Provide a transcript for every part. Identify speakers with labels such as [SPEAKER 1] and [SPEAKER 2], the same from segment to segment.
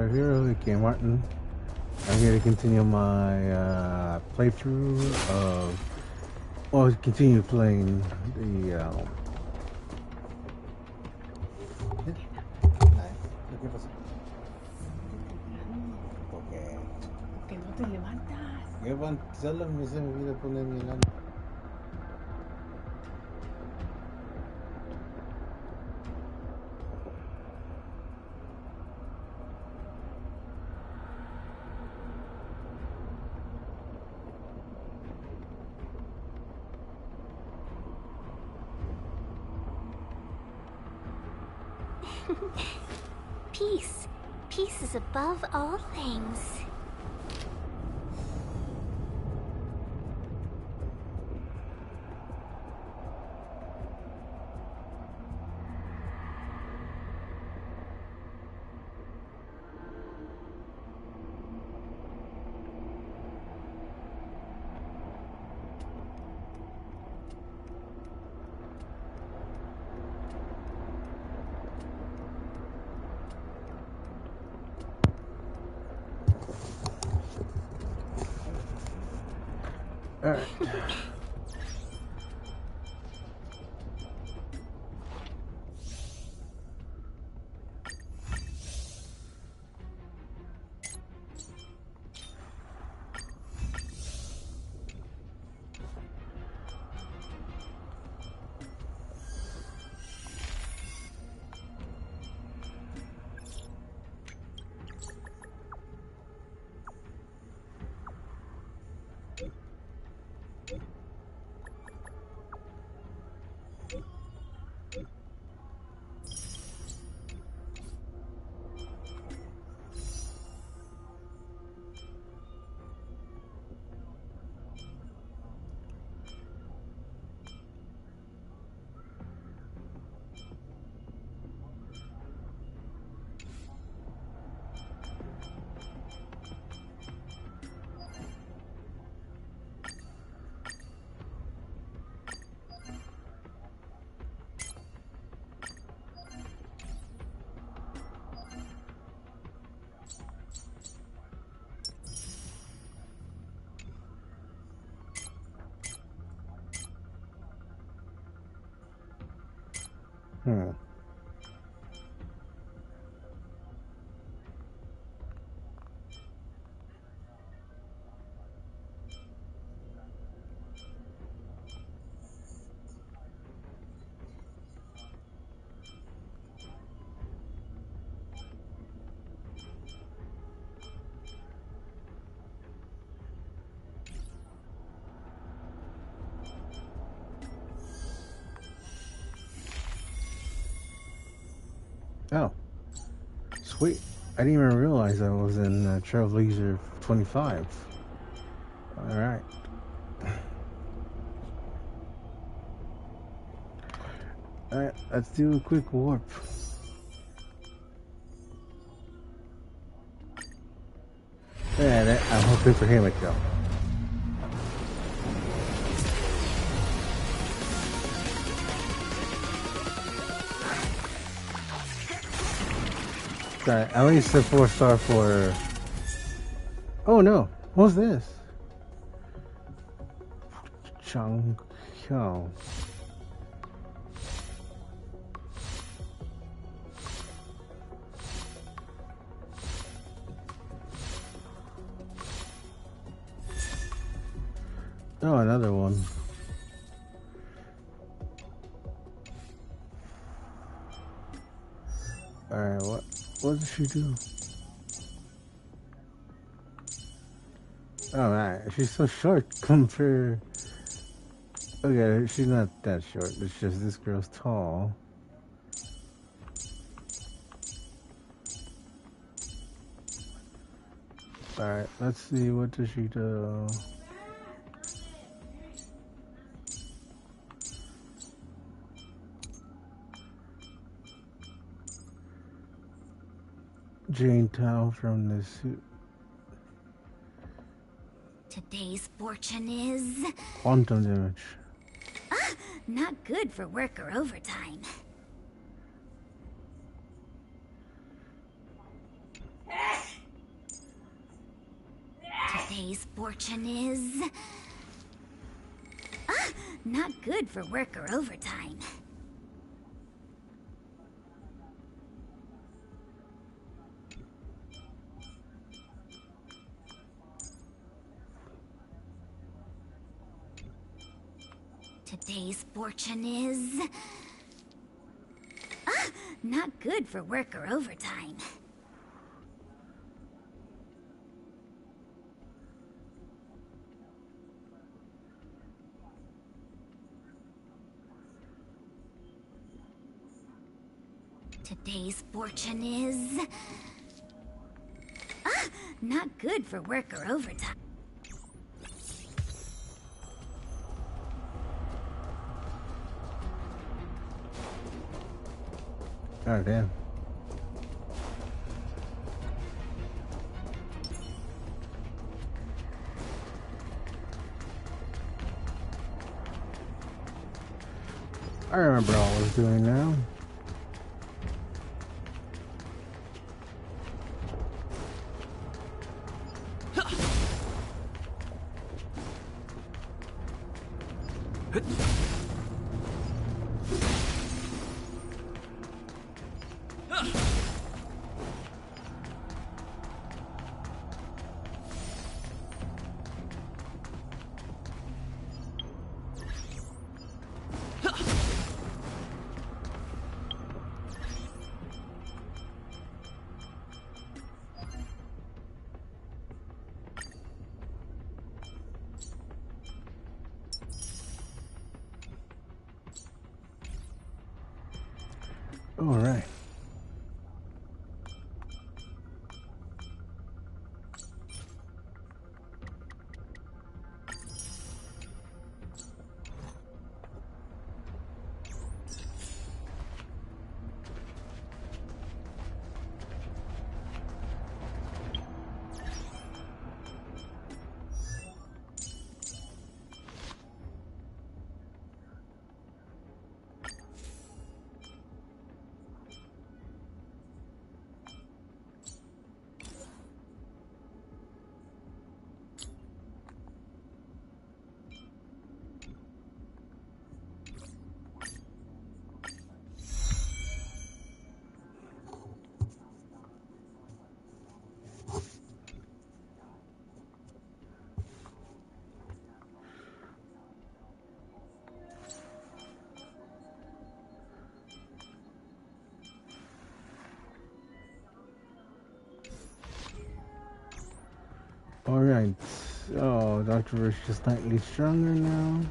[SPEAKER 1] Hero. Okay, Martin. I'm here to continue my playthrough of. Well, continue playing the.
[SPEAKER 2] ¿Qué pasó? Porque.
[SPEAKER 3] Que no te levantas.
[SPEAKER 2] Solo se me olvidó poner mi alarma.
[SPEAKER 4] Peace. Peace is above all things.
[SPEAKER 1] All right. Oh, sweet. I didn't even realize I was in Trailblazer 25. Alright. Alright, let's do a quick warp. Yeah, I'm hoping for him though. At least a 4-star for. Oh no! What's this? Chung Hyung. Oh, another one. Alright, what did she do? Oh man, she's so short compared. Okay, she's not that short. It's just this girl's tall. Alright, let's see, what does she do? Jane Tao from the suit.
[SPEAKER 4] Today's fortune is...
[SPEAKER 1] Quantum damage.
[SPEAKER 4] Ah, not good for work or overtime. Today's fortune is... not good for work or overtime. Today's fortune is... not good for work or overtime. Today's fortune is... not good for work or overtime.
[SPEAKER 1] Oh, damn. I remember all I was doing now. All right. Alright, so Dr. is just slightly stronger now.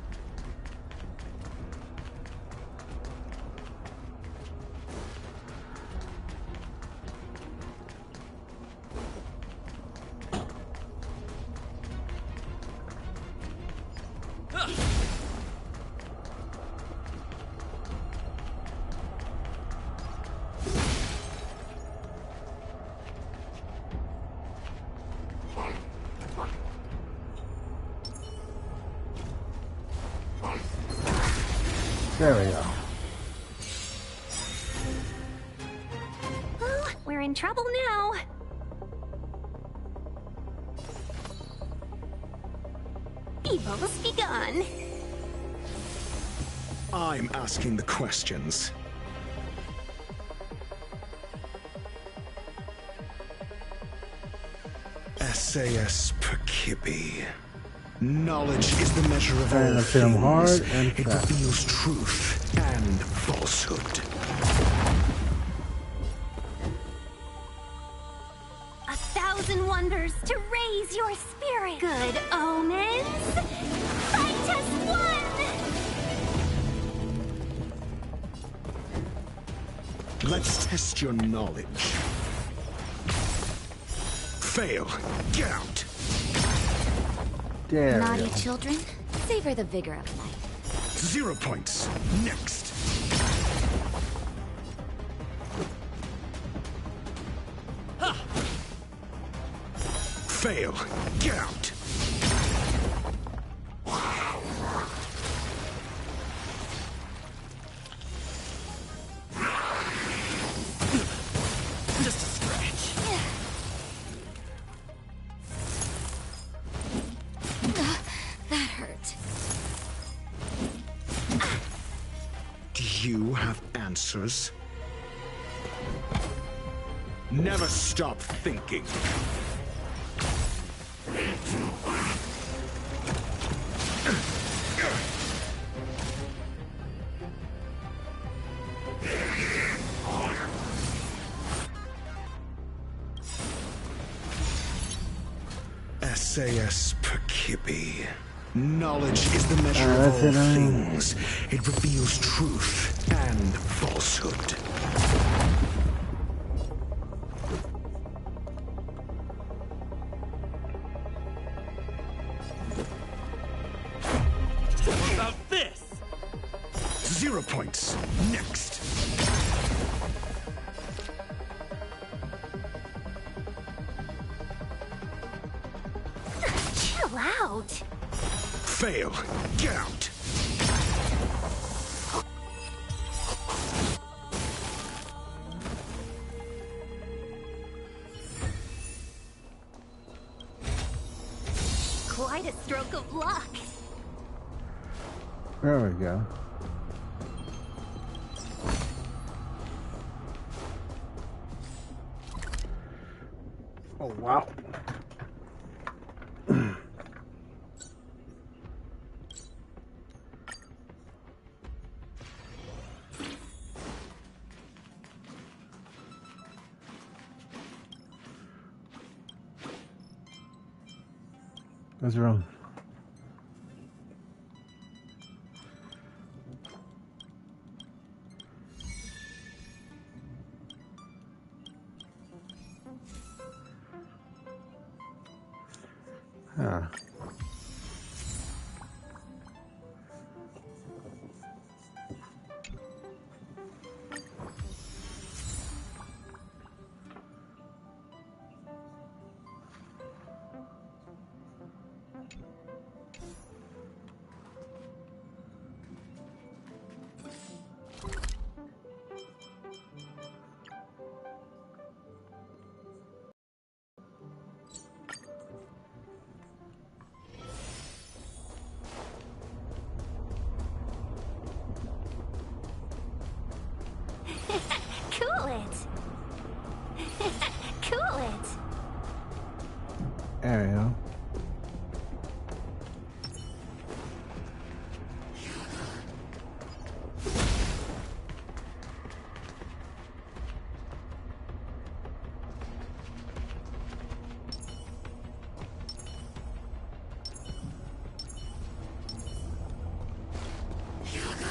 [SPEAKER 1] There we go.
[SPEAKER 5] Oh, we're in trouble now. Evil's begun.
[SPEAKER 6] I'm asking the questions. SAS Perkibi. Knowledge is the measure of all
[SPEAKER 1] And hit him hard
[SPEAKER 6] things.
[SPEAKER 1] and
[SPEAKER 6] It
[SPEAKER 1] fast.
[SPEAKER 6] reveals truth and falsehood.
[SPEAKER 5] 1,000 wonders to raise your spirit. Good omens. Fight as one.
[SPEAKER 6] Let's test your knowledge. Fail. Get out.
[SPEAKER 1] There we
[SPEAKER 4] Naughty
[SPEAKER 1] go.
[SPEAKER 4] children, savor the vigor of life.
[SPEAKER 6] 0 points. Next. Fail. Get out.
[SPEAKER 7] Just a stretch.
[SPEAKER 6] you have answers? Never stop thinking. SAS Perkibi. Knowledge is the measure of all things. It reveals truth and falsehood.
[SPEAKER 7] What about this?
[SPEAKER 6] 0 points. Next.
[SPEAKER 5] Chill out.
[SPEAKER 6] Fail. Get out.
[SPEAKER 5] Quite a stroke of luck.
[SPEAKER 1] There we go. Oh wow. What's wrong? Huh.
[SPEAKER 5] Cool it. Cool it.
[SPEAKER 1] There we go.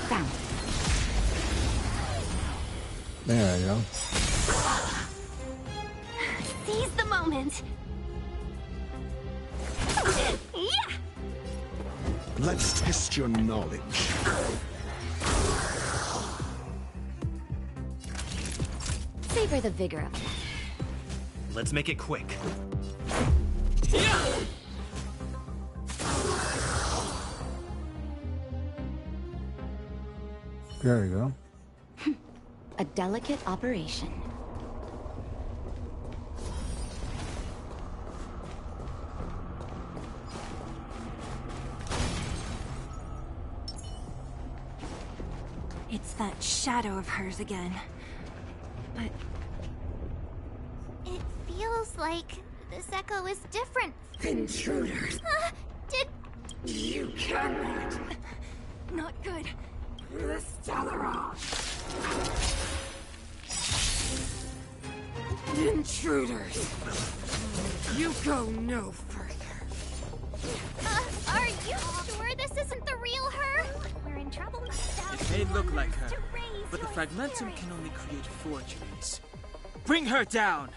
[SPEAKER 4] Found.
[SPEAKER 1] There we go.
[SPEAKER 5] Seize the moment. Yeah.
[SPEAKER 6] Let's test your knowledge.
[SPEAKER 4] Savor the vigor of it.
[SPEAKER 7] Let's make it quick.
[SPEAKER 1] There we go.
[SPEAKER 4] A delicate operation.
[SPEAKER 5] It's that shadow of hers again. But it feels like this echo is different.
[SPEAKER 8] Intruders.
[SPEAKER 5] Did
[SPEAKER 8] You cannot.
[SPEAKER 5] not good.
[SPEAKER 8] The Stellaron. Intruders. You go no further.
[SPEAKER 5] Are you sure this isn't the real her? We're in trouble.
[SPEAKER 7] It may look like her, but the fragmentum can only create forgeries. Bring her down!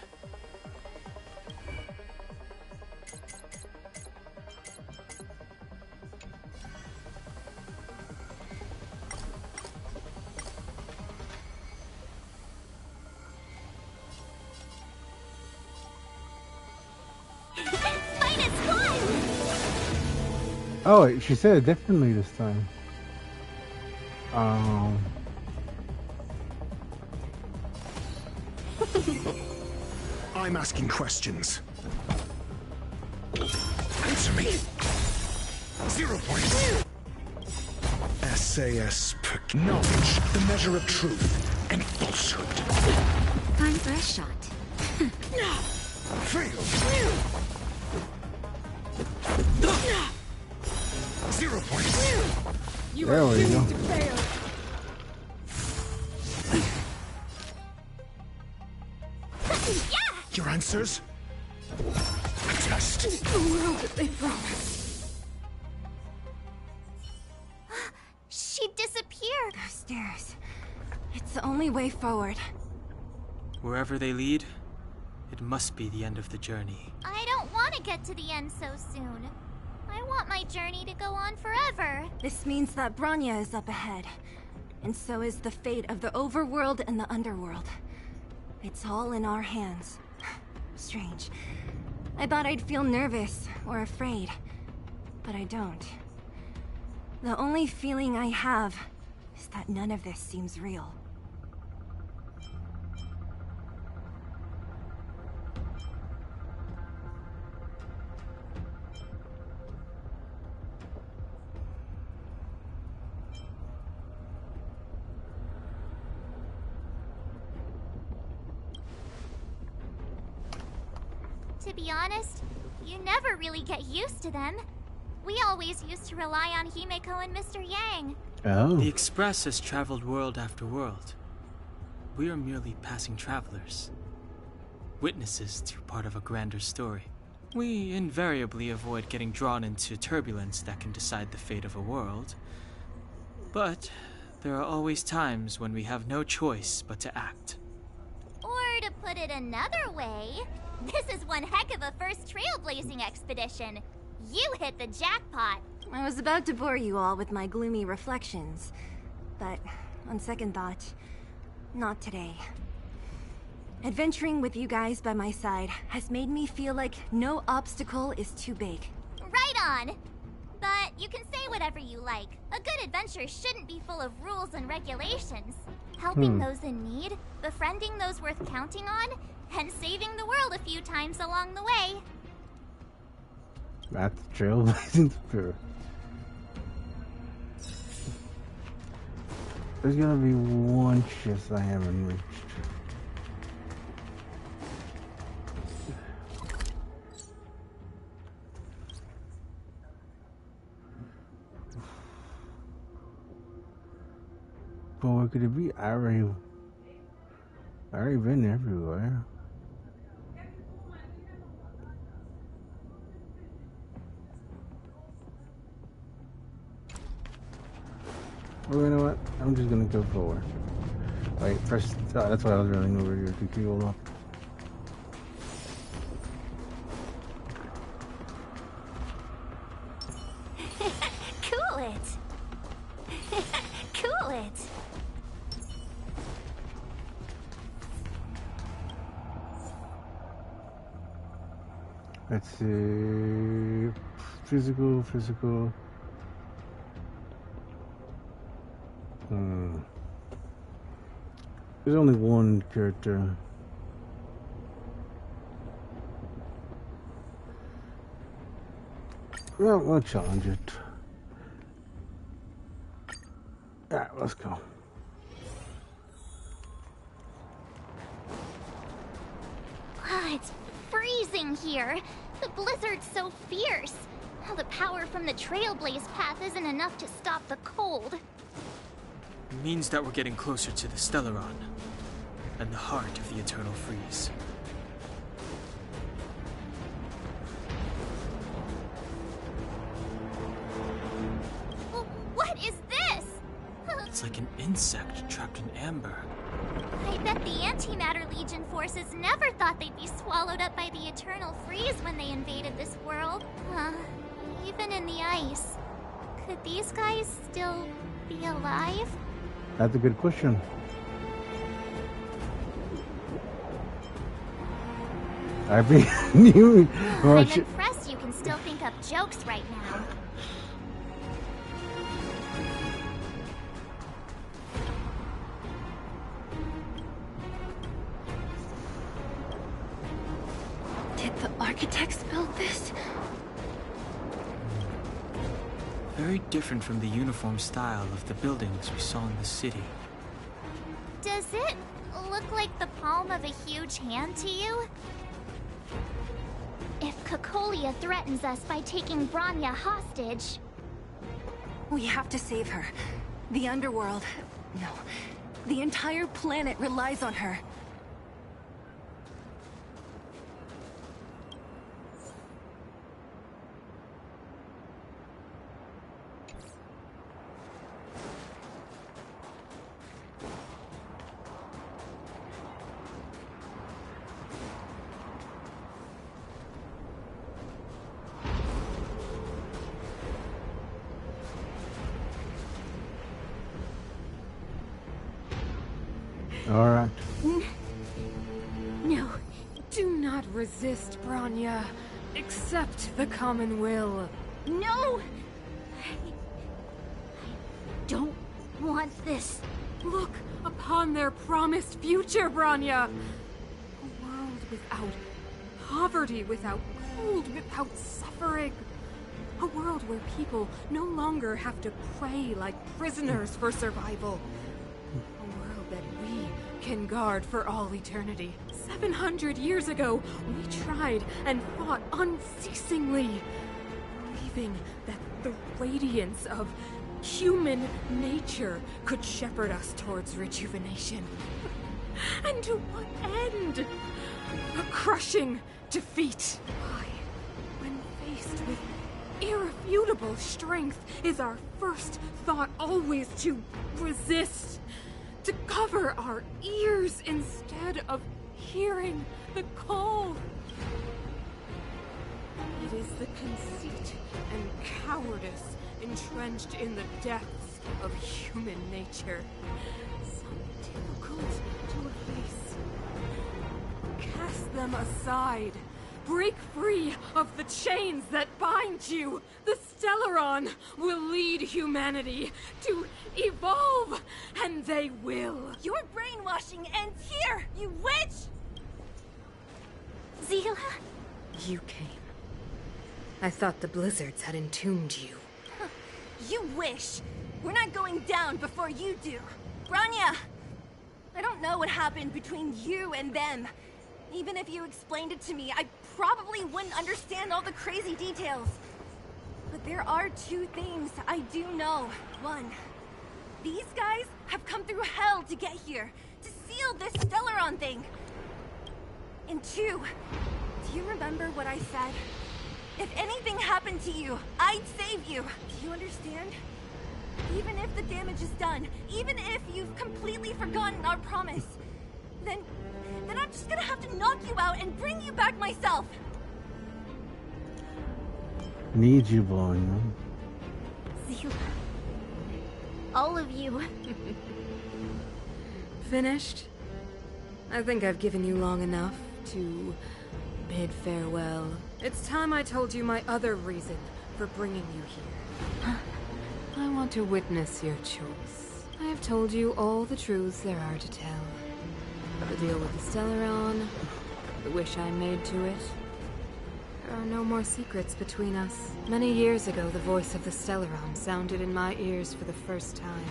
[SPEAKER 5] Finest one!
[SPEAKER 1] Oh, wait, she said it differently this time.
[SPEAKER 6] I'm asking questions. Answer me. 0 points. Knowledge, the measure of truth and falsehood.
[SPEAKER 4] Time for a shot.
[SPEAKER 6] Fail. 0 points.
[SPEAKER 8] You
[SPEAKER 1] There
[SPEAKER 8] are
[SPEAKER 1] we
[SPEAKER 8] doomed
[SPEAKER 1] go.
[SPEAKER 8] to fail.
[SPEAKER 6] Your answers? Test.
[SPEAKER 8] The world that they promised.
[SPEAKER 5] She disappeared.
[SPEAKER 9] Those stairs. It's the only way forward.
[SPEAKER 7] Wherever they lead, it must be the end of the journey.
[SPEAKER 5] I don't want to get to the end so soon. I want my journey to go on forever.
[SPEAKER 9] This means that Branya is up ahead. And so is the fate of the overworld and the underworld. It's all in our hands. Strange. I thought I'd feel nervous or afraid, but I don't. The only feeling I have is that none of this seems real.
[SPEAKER 5] To be honest, you never really get used to them. We always used to rely on Himeko and Mr. Yang.
[SPEAKER 1] Oh.
[SPEAKER 7] The Express has traveled world after world. We are merely passing travelers. Witnesses to part of a grander story. We invariably avoid getting drawn into turbulence that can decide the fate of a world. But there are always times when we have no choice but to act.
[SPEAKER 5] Or to put it another way, this is one heck of a first trailblazing expedition. You hit the jackpot.
[SPEAKER 9] I was about to bore you all with my gloomy reflections, but on second thought, not today. Adventuring with you guys by my side has made me feel like no obstacle is too big.
[SPEAKER 5] Right on. But you can say whatever you like. A good adventure shouldn't be full of rules and regulations. Helping those in need, befriending those worth counting on, and saving the world a few times along the way.
[SPEAKER 1] That's trailblazing spirit. There's gonna be one shift I haven't reached. But what could it be? I already been everywhere. Well, you know what? I'm just gonna go forward. Wait, first, that's what I was running over here to keep up.
[SPEAKER 5] Cool it. Cool it.
[SPEAKER 1] Let's see. Physical. There's only one character. Well, we'll challenge it. Alright, let's go.
[SPEAKER 5] It's freezing here. The blizzard's so fierce. The power from the Trailblaze path isn't enough to stop the cold.
[SPEAKER 7] It means that we're getting closer to the Stellaron, and the heart of the Eternal Freeze.
[SPEAKER 5] What is this?
[SPEAKER 7] It's like an insect trapped in amber.
[SPEAKER 5] I bet the Antimatter Legion forces never thought they'd be swallowed up by the Eternal Freeze when they invaded this world. Even in the ice. Could these guys still be alive?
[SPEAKER 1] That's a good question. I be you.
[SPEAKER 5] I'm impressed you can still think up jokes right now.
[SPEAKER 9] Did the architects build this?
[SPEAKER 7] Very different from the uniform style of the buildings we saw in the city.
[SPEAKER 5] Does it look like the palm of a huge hand to you? If Cocolia threatens us by taking Bronya hostage...
[SPEAKER 9] We have to save her. The underworld... No. The entire planet relies on her.
[SPEAKER 1] All right.
[SPEAKER 8] No, do not resist, Bronya. Accept the common will.
[SPEAKER 4] No! I don't want this.
[SPEAKER 8] Look upon their promised future, Bronya. A world without poverty, without cold, without suffering. A world where people no longer have to pray like prisoners for survival. A world that we can guard for all eternity. 700 years ago, we tried and fought unceasingly, believing that the radiance of human nature could shepherd us towards rejuvenation. And to what end? A crushing defeat. Why, when faced with irrefutable strength, is our first thought always to resist? To cover our ears instead of hearing the call. It is the conceit and cowardice entrenched in the depths of human nature. So difficult to efface. Cast them aside. Break free of the chains that bind you. The Stellaron will lead humanity to evolve, and they will.
[SPEAKER 9] Your brainwashing ends here, you witch!
[SPEAKER 5] Zila?
[SPEAKER 8] You came. I thought the blizzards had entombed you.
[SPEAKER 9] You wish. We're not going down before you do. Bronya! I don't know what happened between you and them. Even if you explained it to me, I probably wouldn't understand all the crazy details. But there are two things I do know. One, these guys have come through hell to get here, to seal this Stellaron thing. And two, do you remember what I said? If anything happened to you, I'd save you. Do you understand? Even if the damage is done, even if you've completely forgotten our promise, then I'm just gonna have to knock you out and bring you back myself.
[SPEAKER 1] Need you, Bronya.
[SPEAKER 5] Zila. All of you.
[SPEAKER 8] Finished? I think I've given you long enough to bid farewell. It's time I told you my other reason for bringing you here. I want to witness your choice. I have told you all the truths there are to tell. The deal with the Stellaron, the wish I made to it. There are no more secrets between us. Many years ago, the voice of the Stellaron sounded in my ears for the first time.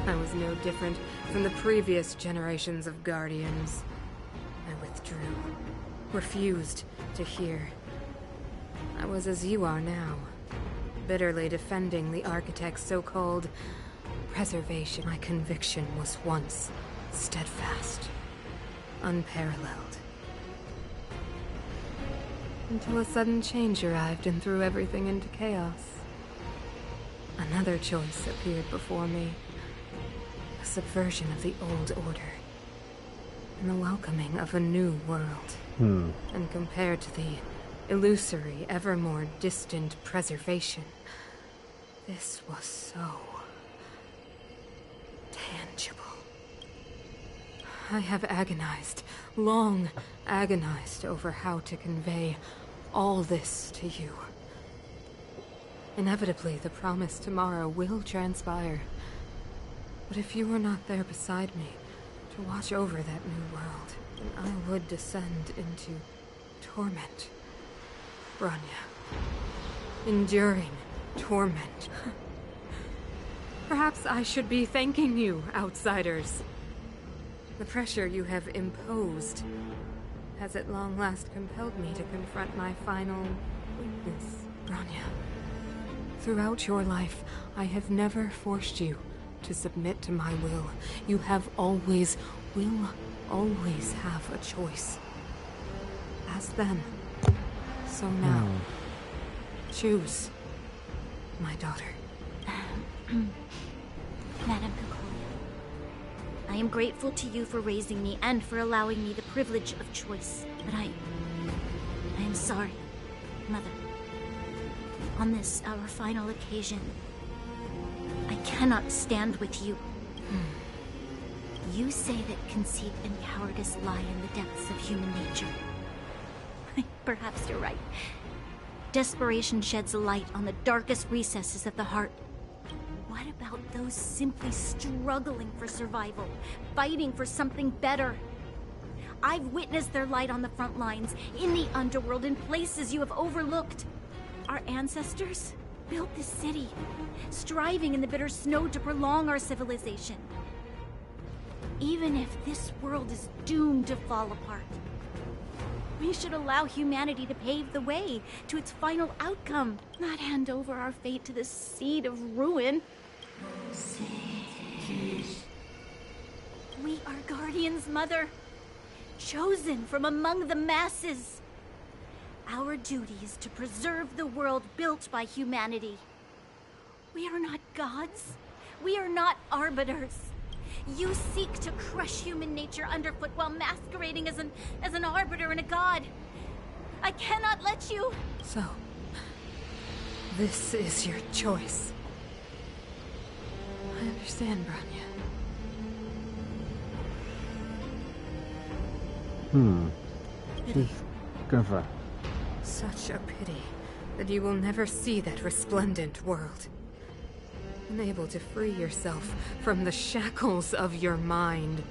[SPEAKER 8] I was no different from the previous generations of Guardians. I withdrew, refused to hear. I was as you are now, bitterly defending the Architect's so-called preservation. My conviction was once steadfast, unparalleled. Until a sudden change arrived and threw everything into chaos. Another choice appeared before me. A subversion of the old order. And the welcoming of a new world. And compared to the illusory, ever more distant preservation, this was so tangible. I have agonized, long agonized over how to convey all this to you. Inevitably, the promised tomorrow will transpire. But if you were not there beside me to watch over that new world, then I would descend into torment. Bronya, enduring torment. Perhaps I should be thanking you, outsiders. The pressure you have imposed has at long last compelled me to confront my final weakness, Bronya. Throughout your life, I have never forced you to submit to my will. You have always, will always have a choice. As then, so now. Choose, my daughter.
[SPEAKER 4] Madame Cocolia, I am grateful to you for raising me and for allowing me the privilege of choice. But I am sorry, Mother. On this, our final occasion, I cannot stand with you. You say that conceit and cowardice lie in the depths of human nature. Perhaps you're right. Desperation sheds a light on the darkest recesses of the heart. What about those simply struggling for survival, fighting for something better? I've witnessed their light on the front lines, in the underworld, in places you have overlooked. Our ancestors built this city, striving in the bitter snow to prolong our civilization. Even if this world is doomed to fall apart, we should allow humanity to pave the way to its final outcome, not hand over our fate to the seed of ruin. We are guardians, Mother, chosen from among the masses. Our duty is to preserve the world built by humanity. We are not gods. We are not arbiters. You seek to crush human nature underfoot while masquerading as an arbiter and a god. I cannot let you.
[SPEAKER 8] So, this is your choice. I understand, Bronya.
[SPEAKER 1] Confirm.
[SPEAKER 8] Such a pity that you will never see that resplendent world. Unable to free yourself from the shackles of your mind.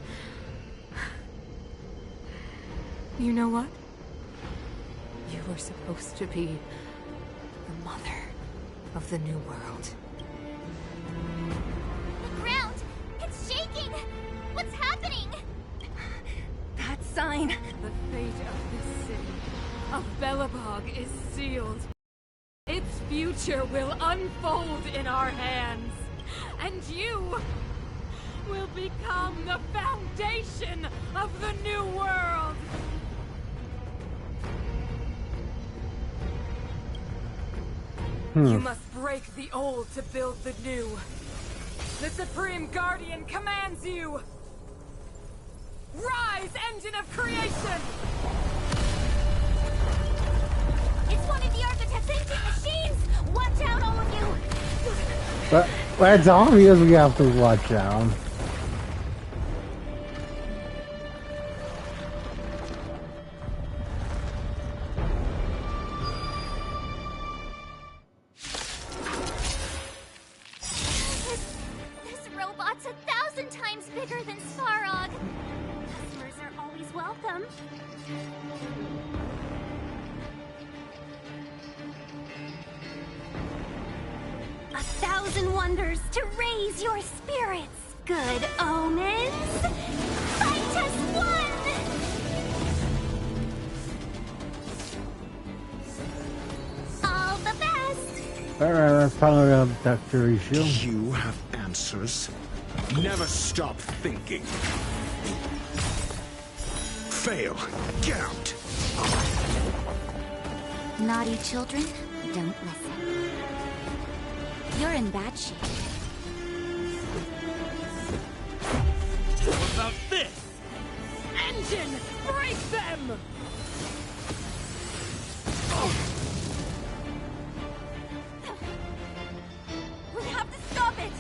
[SPEAKER 8] You know what? You were supposed to be the mother of the new world.
[SPEAKER 5] The ground! It's shaking! What's happening?
[SPEAKER 9] That sign.
[SPEAKER 8] The fate of this city, of Belobog, is sealed. Its future will unfold in our hands, and you will become the foundation of the new world! You must break the old to build the new. The Supreme Guardian commands you! Rise, engine of creation!
[SPEAKER 5] It's one of the architect's ancient machines! Watch out, all of you!
[SPEAKER 1] But it's obvious we have to watch out.
[SPEAKER 5] This robot's 1,000 times bigger than Svarog. Customers are always welcome.
[SPEAKER 4] A thousand wonders to raise your spirits. Good omens.
[SPEAKER 5] Fight us one! All the best!
[SPEAKER 1] Alright, let's power up Dr. Ishio.
[SPEAKER 6] You have answers. Never stop thinking. Fail. Get out.
[SPEAKER 4] Naughty children, don't listen. You're in bad shape.
[SPEAKER 7] What about this?
[SPEAKER 8] Engine, break them!
[SPEAKER 5] We have to stop it!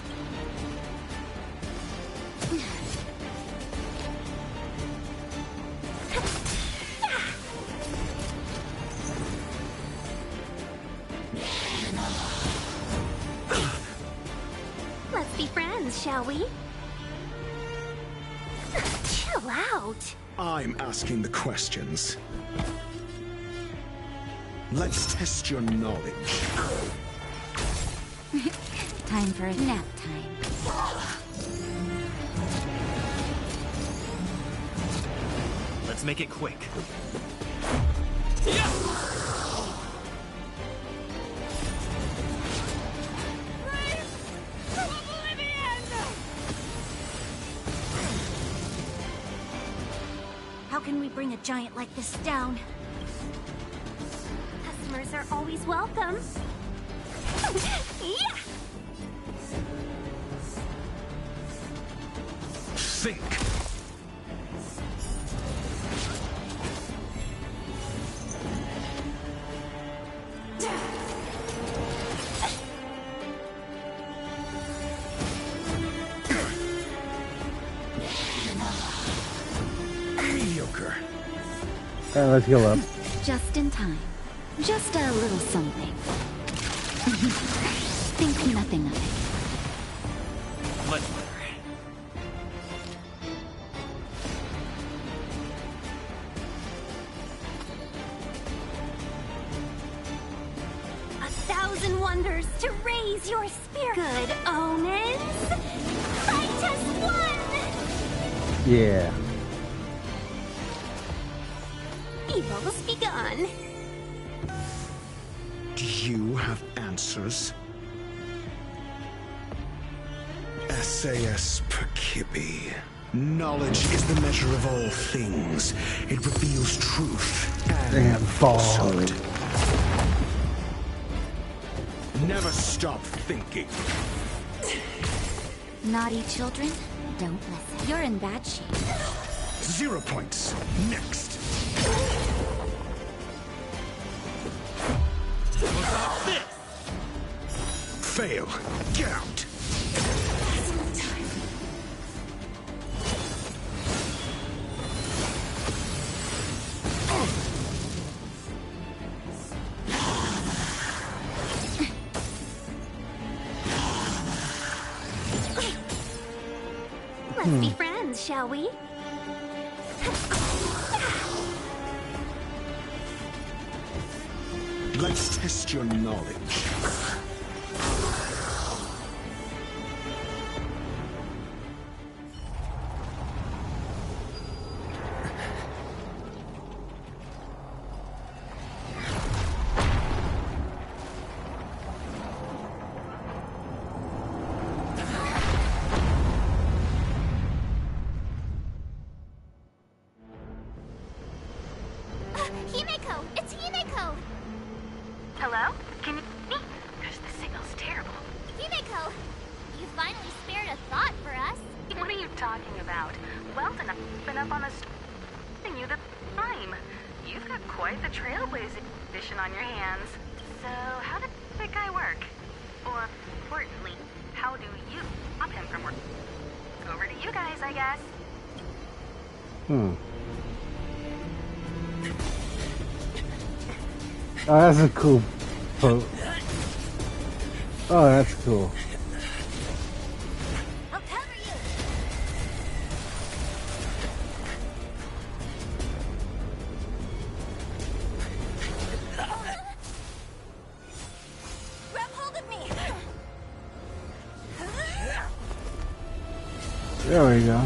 [SPEAKER 4] Let's be friends, shall we? Chill out.
[SPEAKER 6] I'm asking the questions. Let's test your knowledge.
[SPEAKER 4] Time for a nap time.
[SPEAKER 10] Let's make it quick.
[SPEAKER 4] How can we bring a giant like this down?
[SPEAKER 5] Customers are always welcome. Yeah!
[SPEAKER 6] Think. Mediocre.
[SPEAKER 1] Let's heal up.
[SPEAKER 4] Just in time. Just a little something. Think nothing of it.
[SPEAKER 10] Much better.
[SPEAKER 5] A thousand wonders to raise your spirit. Good omens. Fight as one.
[SPEAKER 1] Yeah.
[SPEAKER 5] Evil's begun.
[SPEAKER 6] Do you have answers? SAS Perkibi. Knowledge is the measure of all things. It reveals truth and falsehood. Never stop thinking.
[SPEAKER 4] Naughty children, don't listen. You're in bad shape.
[SPEAKER 6] 0 points. Next. Fail. Get out.
[SPEAKER 5] Let's be friends, shall we?
[SPEAKER 6] Let's test your knowledge.
[SPEAKER 5] Himeko! It's Himeko!
[SPEAKER 11] Hello? Can you hear me? Because the signal's terrible.
[SPEAKER 5] Himeko! You finally spared a thought for us.
[SPEAKER 11] What are you talking about? Weldon, I've been up on the you the time. You've got quite the trailblazing edition on your hands. So, how did that guy work? Or, importantly, how do you stop him from working? Over to you guys, I guess.
[SPEAKER 1] Oh, that's a cool poke. Oh, that's cool.
[SPEAKER 5] I'll cover you! Grab hold of me!
[SPEAKER 1] There we go.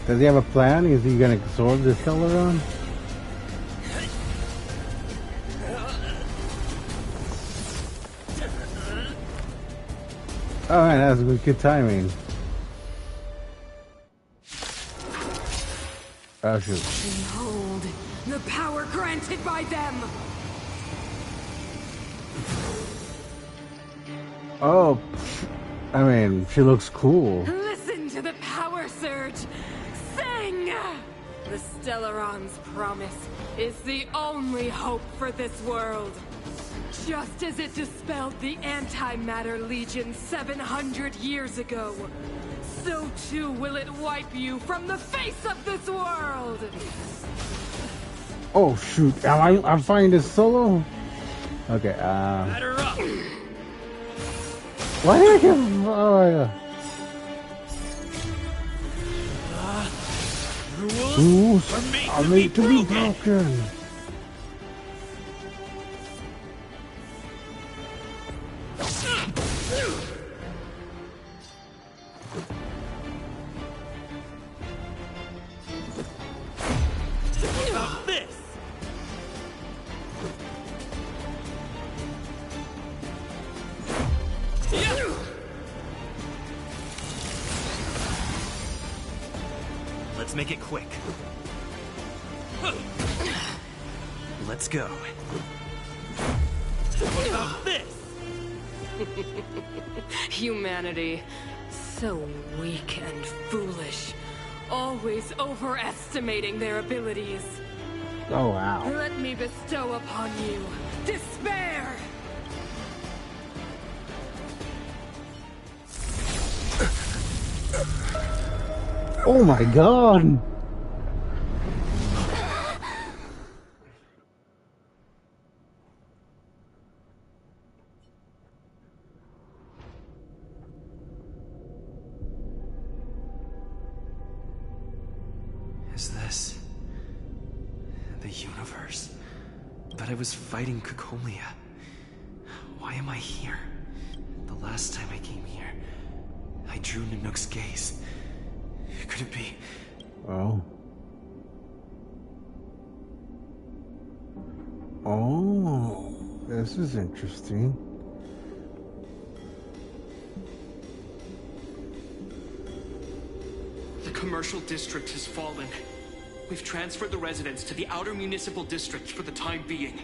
[SPEAKER 1] Does he have a plan? Is he gonna absorb the Celeron? Oh man, that was good timing. Oh shoot.
[SPEAKER 8] Behold, the power granted by them!
[SPEAKER 1] Oh, I mean, she looks cool.
[SPEAKER 8] Listen to the power surge! Sing! The Stellaron's promise is the only hope for this world. Just as it dispelled the Antimatter Legion 700 years ago, so too will it wipe you from the face of this world!
[SPEAKER 1] Oh shoot, I'm finding this solo? Okay,
[SPEAKER 10] Batter up.
[SPEAKER 1] why did I get, oh my god. Rules are made to be broken.
[SPEAKER 10] make it quick. Let's go.
[SPEAKER 8] What about this? Humanity. So weak and foolish. Always overestimating their abilities.
[SPEAKER 1] Oh, wow.
[SPEAKER 8] Let me bestow upon you despair!
[SPEAKER 1] Oh my god!
[SPEAKER 10] Is this the universe? But I was fighting Kokolia. Why am I here? The last time I came here, I drew Nanook's gaze. Could it be?
[SPEAKER 1] Oh. Oh, this is interesting.
[SPEAKER 12] The commercial district has fallen. We've transferred the residents to the outer municipal district for the time being.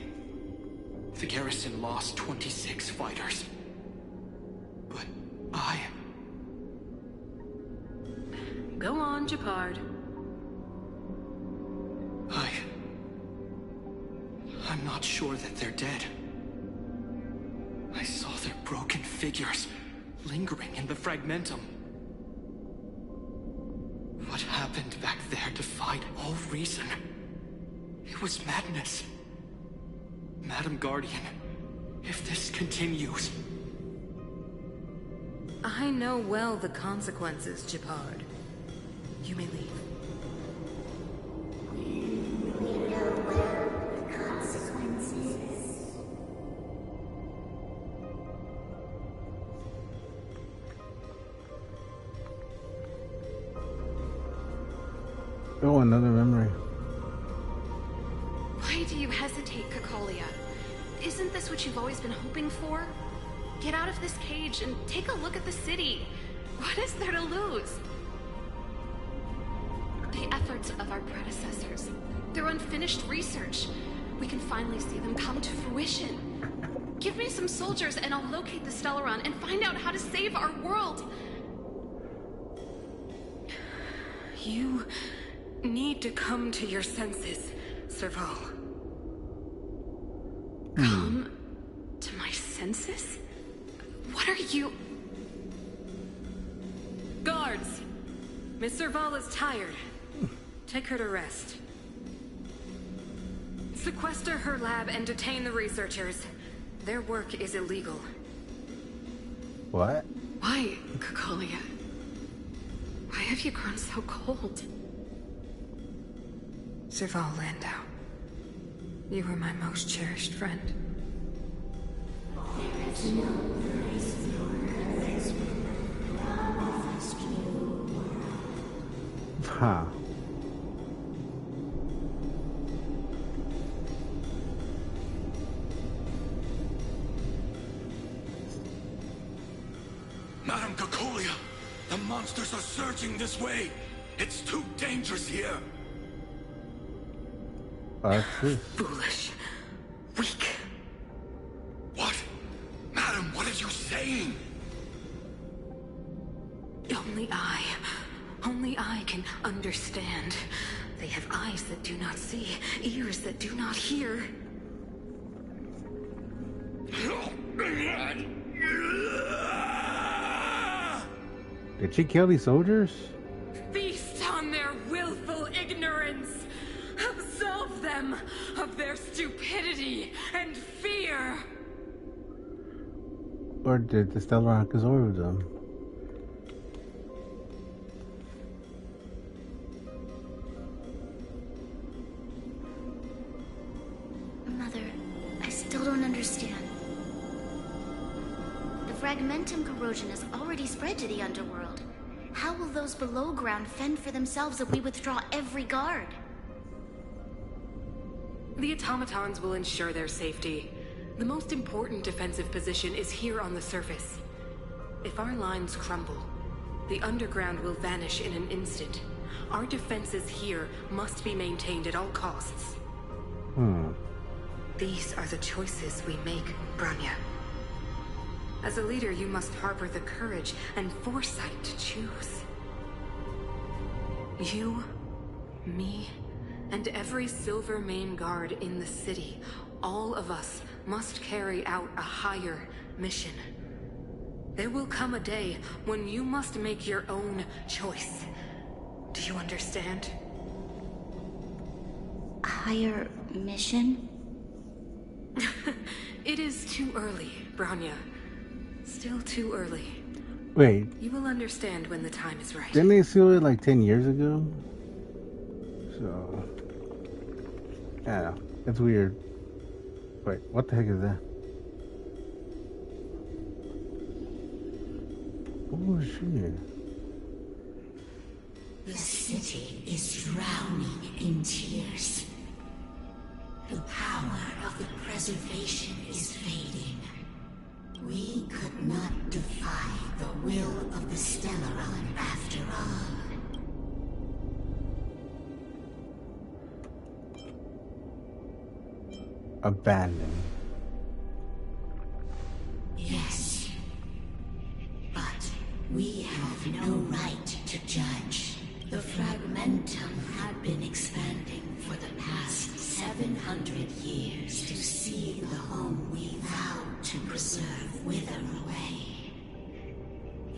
[SPEAKER 12] The garrison lost 26 fighters. But
[SPEAKER 8] Go on, Japard.
[SPEAKER 12] I'm not sure that they're dead. I saw their broken figures lingering in the fragmentum. What happened back there defied all reason. It was madness. Madam Guardian, if this continues...
[SPEAKER 8] I know well the consequences, Japard. You may leave.
[SPEAKER 1] Oh, another memory.
[SPEAKER 3] Why do you hesitate, Kokolia? Isn't this what you've always been hoping for? Get out of this cage and take a look at the city. What is there to lose? The efforts of our predecessors, their unfinished research. We can finally see them come to fruition. Give me some soldiers and I'll locate the Stellaron and find out how to save our world.
[SPEAKER 8] You need to come to your senses, Serval.
[SPEAKER 3] Come to my senses? What are you...
[SPEAKER 8] Guards! Miss Serval is tired. Take her to rest. Sequester her lab and detain the researchers. Their work is illegal.
[SPEAKER 1] What?
[SPEAKER 3] Why, Kokolia? Why have you grown so cold?
[SPEAKER 8] Serval Landau. You were my most cherished friend.
[SPEAKER 1] Huh.
[SPEAKER 6] Madam Kokolia, the monsters are surging this way. It's too dangerous here.
[SPEAKER 8] Foolish. Weak.
[SPEAKER 6] What? Madam, what are you saying?
[SPEAKER 8] Only I can understand. They have eyes that do not see, ears that do not hear.
[SPEAKER 1] Did she kill these soldiers?
[SPEAKER 8] Feast on their willful ignorance. Absolve them of their stupidity and fear.
[SPEAKER 1] Or did the Stellaron absorb them?
[SPEAKER 4] Mother, I still don't understand. The fragmentum corrosion has already spread to the underworld. How will those below ground fend for themselves if we withdraw every guard?
[SPEAKER 8] The automatons will ensure their safety. The most important defensive position is here on the surface. If our lines crumble, the underground will vanish in an instant.
[SPEAKER 13] Our defenses here must be maintained at all costs. These are the choices we make, Branya. As a leader, you must harbor the courage and foresight to choose. You, me, and every Silver Mane guard in the city, all of us must carry out a higher mission. There will come a day when you must make your own choice. Do you understand?
[SPEAKER 4] A higher mission?
[SPEAKER 13] It is too early, Branya. Still too early.
[SPEAKER 1] Wait.
[SPEAKER 13] You will understand when the time is right.
[SPEAKER 1] Didn't they seal it like 10 years ago? So... I don't know. It's weird. Wait, what the heck is that? Oh, shit.
[SPEAKER 14] The city is drowning in tears. The power of the preservation is fading. We could not defy the will of the Stellaron after all.
[SPEAKER 1] Abandoned.
[SPEAKER 14] Yes. But we have no right to judge. The Fragmentum had been expanding for the past 700 years to see the home we vowed to preserve wither away.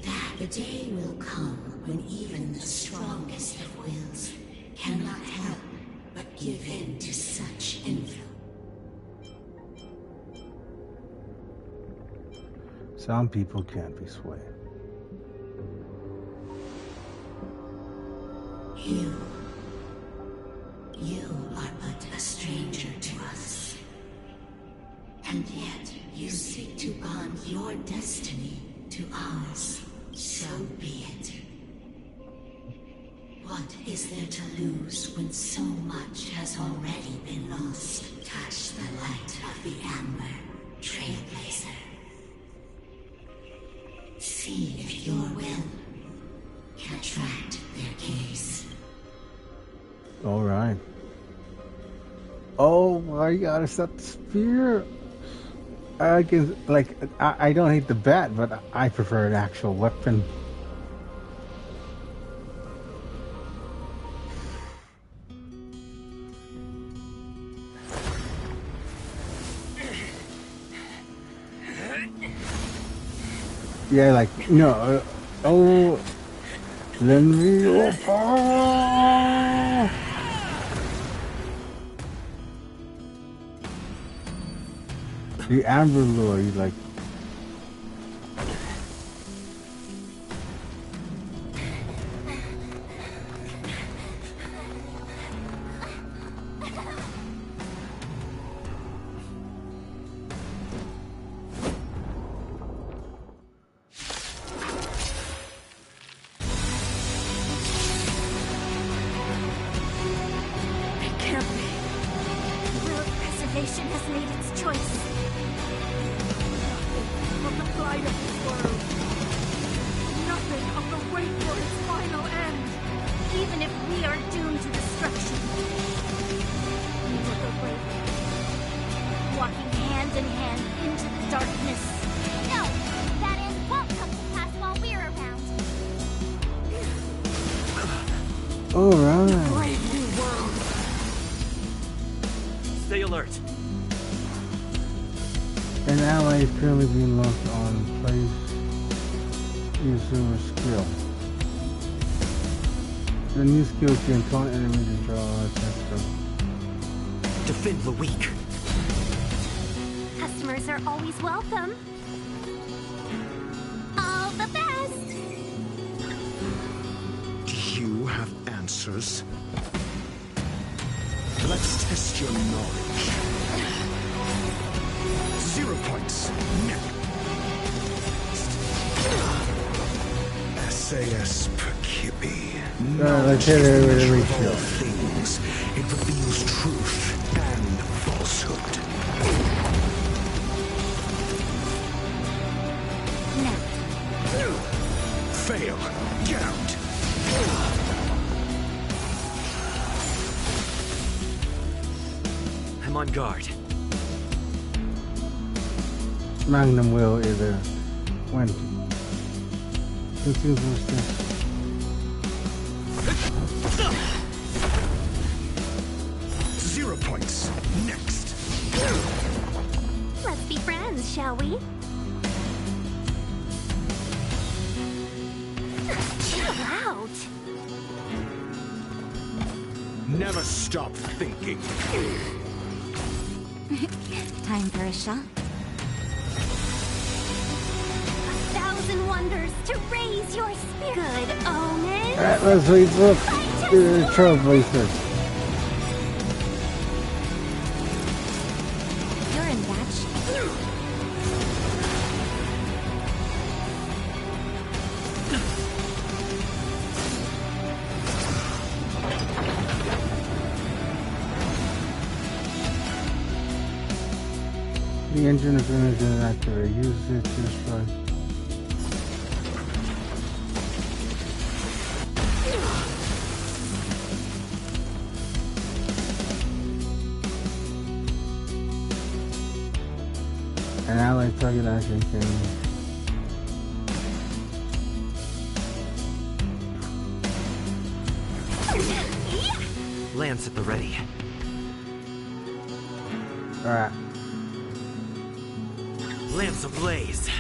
[SPEAKER 14] That the day will come when even the strongest of wills cannot help but give in to such influence.
[SPEAKER 1] Some people can't be swayed.
[SPEAKER 14] You are but a stranger to us. And yet you seek to bond your destiny to ours. So be it. What is there to lose when so much has already been lost? Touch the light of the Amber, Trailblazer. See if your will can attract their gaze.
[SPEAKER 1] Alright. Oh my god, it's that spear. I can, like, I don't hate the bat, but I prefer an actual weapon. Yeah, like, no, oh, let me, oh. The Amber Lord, like, an ally is currently being locked on place user skill. The new skill can taunt enemy to draw attention.
[SPEAKER 6] Defend the weak.
[SPEAKER 5] Customers are always welcome. All the best!
[SPEAKER 6] Do you have answers? Let's test your knowledge. 0 points. SAS Perkibi.
[SPEAKER 1] Let's hit it with a ratio.
[SPEAKER 6] Things. It reveals truth and falsehood.
[SPEAKER 5] No.
[SPEAKER 6] Fail. Get out.
[SPEAKER 10] I'm on guard.
[SPEAKER 1] Magnum will either when
[SPEAKER 6] Zero points. Next.
[SPEAKER 5] Let's be friends, shall we? Chill out.
[SPEAKER 6] Never stop thinking.
[SPEAKER 4] Time for a shot.
[SPEAKER 5] 1,000 wonders to raise your spirit. Good omen.
[SPEAKER 1] Alright, let's read the Trailblazer.
[SPEAKER 4] You're in batch.
[SPEAKER 1] The engine is inactive. Use it to destroy. An ally target action can
[SPEAKER 10] Lance at the ready.
[SPEAKER 1] alright.
[SPEAKER 10] Lance ablaze.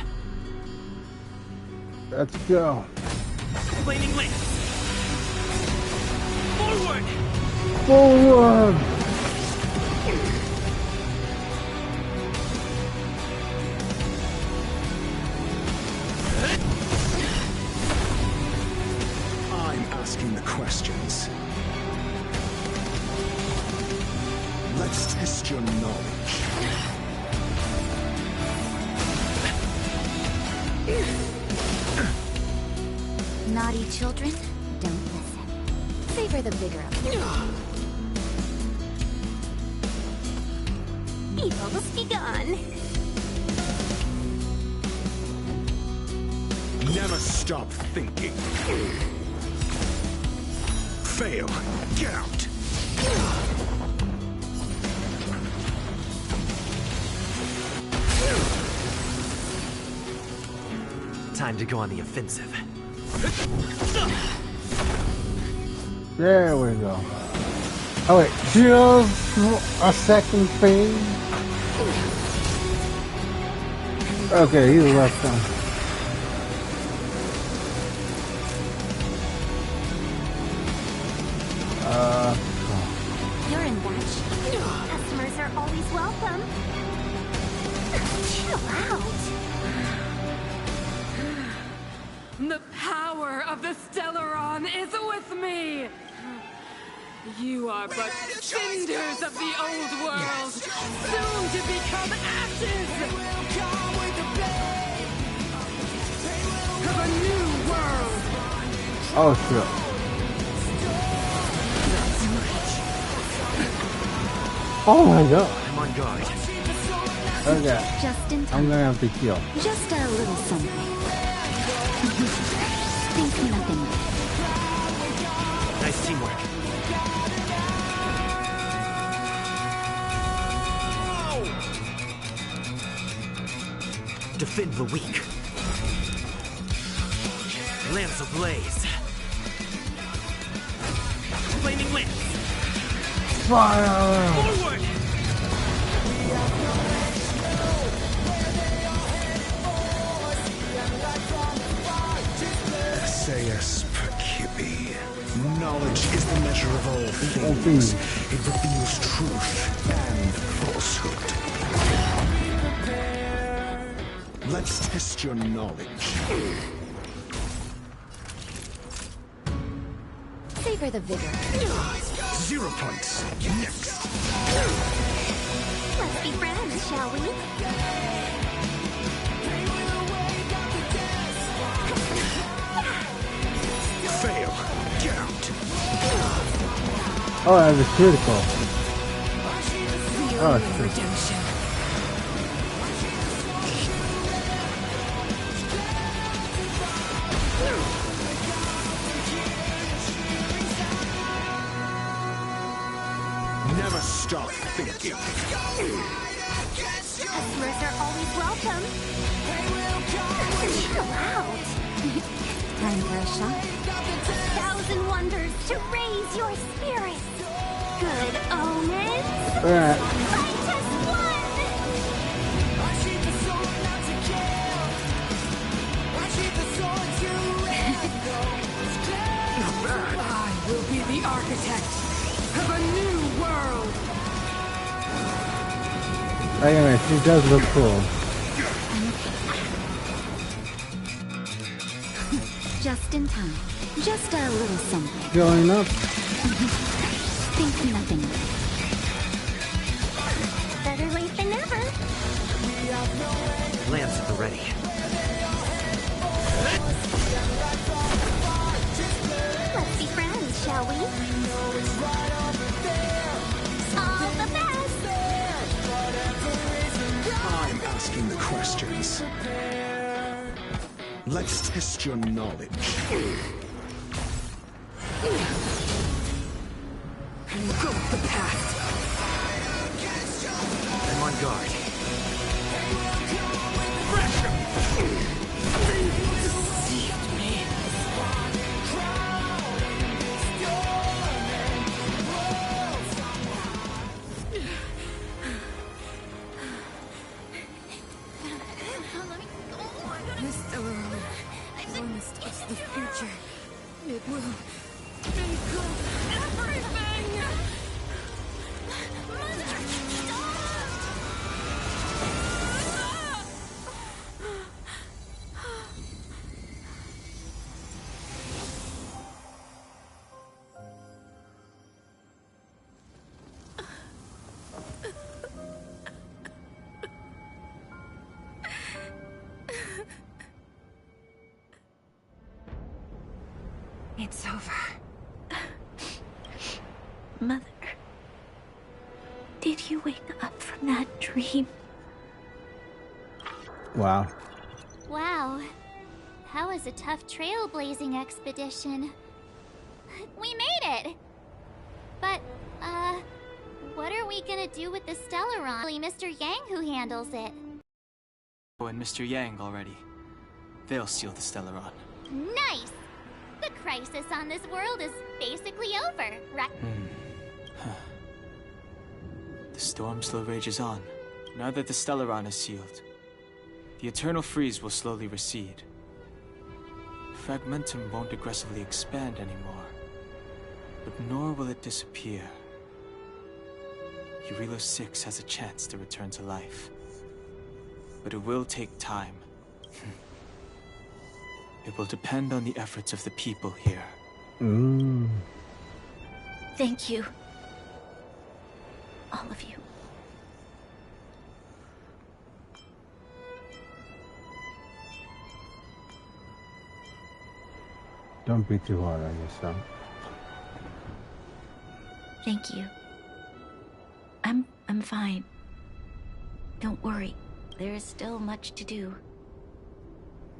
[SPEAKER 1] Let's go.
[SPEAKER 10] Flaming lance. Forward.
[SPEAKER 1] Forward.
[SPEAKER 6] I'm asking the questions. Let's test your knowledge.
[SPEAKER 4] Naughty children, don't listen. Savor the vigor of it.
[SPEAKER 5] Evils be gone.
[SPEAKER 6] Never stop thinking. Fail. Get out.
[SPEAKER 10] Time to go on the offensive.
[SPEAKER 1] There we go. Oh wait, just a second thing. Okay, he's left on.
[SPEAKER 5] You're in batch. Customers are always welcome. Chill out.
[SPEAKER 8] The power of the Stellaron is with me! You are but cinders of the old world, soon to become ashes! Of a new world!
[SPEAKER 1] Oh shit. Oh my god.
[SPEAKER 10] I'm on guard.
[SPEAKER 1] Okay.
[SPEAKER 4] Just in time.
[SPEAKER 1] I'm gonna have to heal.
[SPEAKER 4] Just a little something. Think nothing of it.
[SPEAKER 10] Nice teamwork. Defend the weak. Lance ablaze. Flaming lance.
[SPEAKER 1] Fire!
[SPEAKER 10] Forward!
[SPEAKER 6] SAS per Kibbe. Knowledge is the measure of all things. It reveals truth and falsehood. Let's test your knowledge.
[SPEAKER 4] Savor the vigor.
[SPEAKER 6] 0 points. Next.
[SPEAKER 5] Let's be friends, shall we?
[SPEAKER 6] Fail. Get out.
[SPEAKER 1] Oh, that was critical. Oh, shit.
[SPEAKER 6] Never stop thinking.
[SPEAKER 5] Customers are always welcome. Chill out.
[SPEAKER 4] Time for a shot.
[SPEAKER 5] 1,000 wonders to raise your spirits. Good omens.
[SPEAKER 1] Alright.
[SPEAKER 5] Fight as one.
[SPEAKER 8] I will be the architect of a new world.
[SPEAKER 1] Anyway, she does look cool.
[SPEAKER 4] Just in time. Just a little something.
[SPEAKER 1] Going up.
[SPEAKER 4] Think nothing.
[SPEAKER 5] Better late than never.
[SPEAKER 10] Lamps at the ready.
[SPEAKER 5] Let's be friends, shall we? All the best.
[SPEAKER 6] I'm asking the questions. Let's test your knowledge.
[SPEAKER 8] Engulf the past.
[SPEAKER 10] I'm on guard.
[SPEAKER 8] Deceived me. This Stellarone promised us the future. It will engulf everything!
[SPEAKER 9] It's over.
[SPEAKER 4] Mother, did you wake up from that dream?
[SPEAKER 1] Wow.
[SPEAKER 5] Wow. That was a tough trailblazing expedition. We made it! But, what are we gonna do with the Stellaron? Really, Mr. Yang who handles it.
[SPEAKER 7] Oh, and Mr. Yang already. They'll seal the Stellaron.
[SPEAKER 5] Nice! The crisis on this world is basically over, right?
[SPEAKER 7] The storm still rages on. Now that the Stellaron is sealed, the eternal freeze will slowly recede. Fragmentum won't aggressively expand anymore, but nor will it disappear. Eurilo 6 has a chance to return to life, but it will take time. It will depend on the efforts of the people here.
[SPEAKER 4] Thank you. All of you.
[SPEAKER 1] Don't be too hard on yourself.
[SPEAKER 4] Thank you. I'm fine. Don't worry. There is still much to do.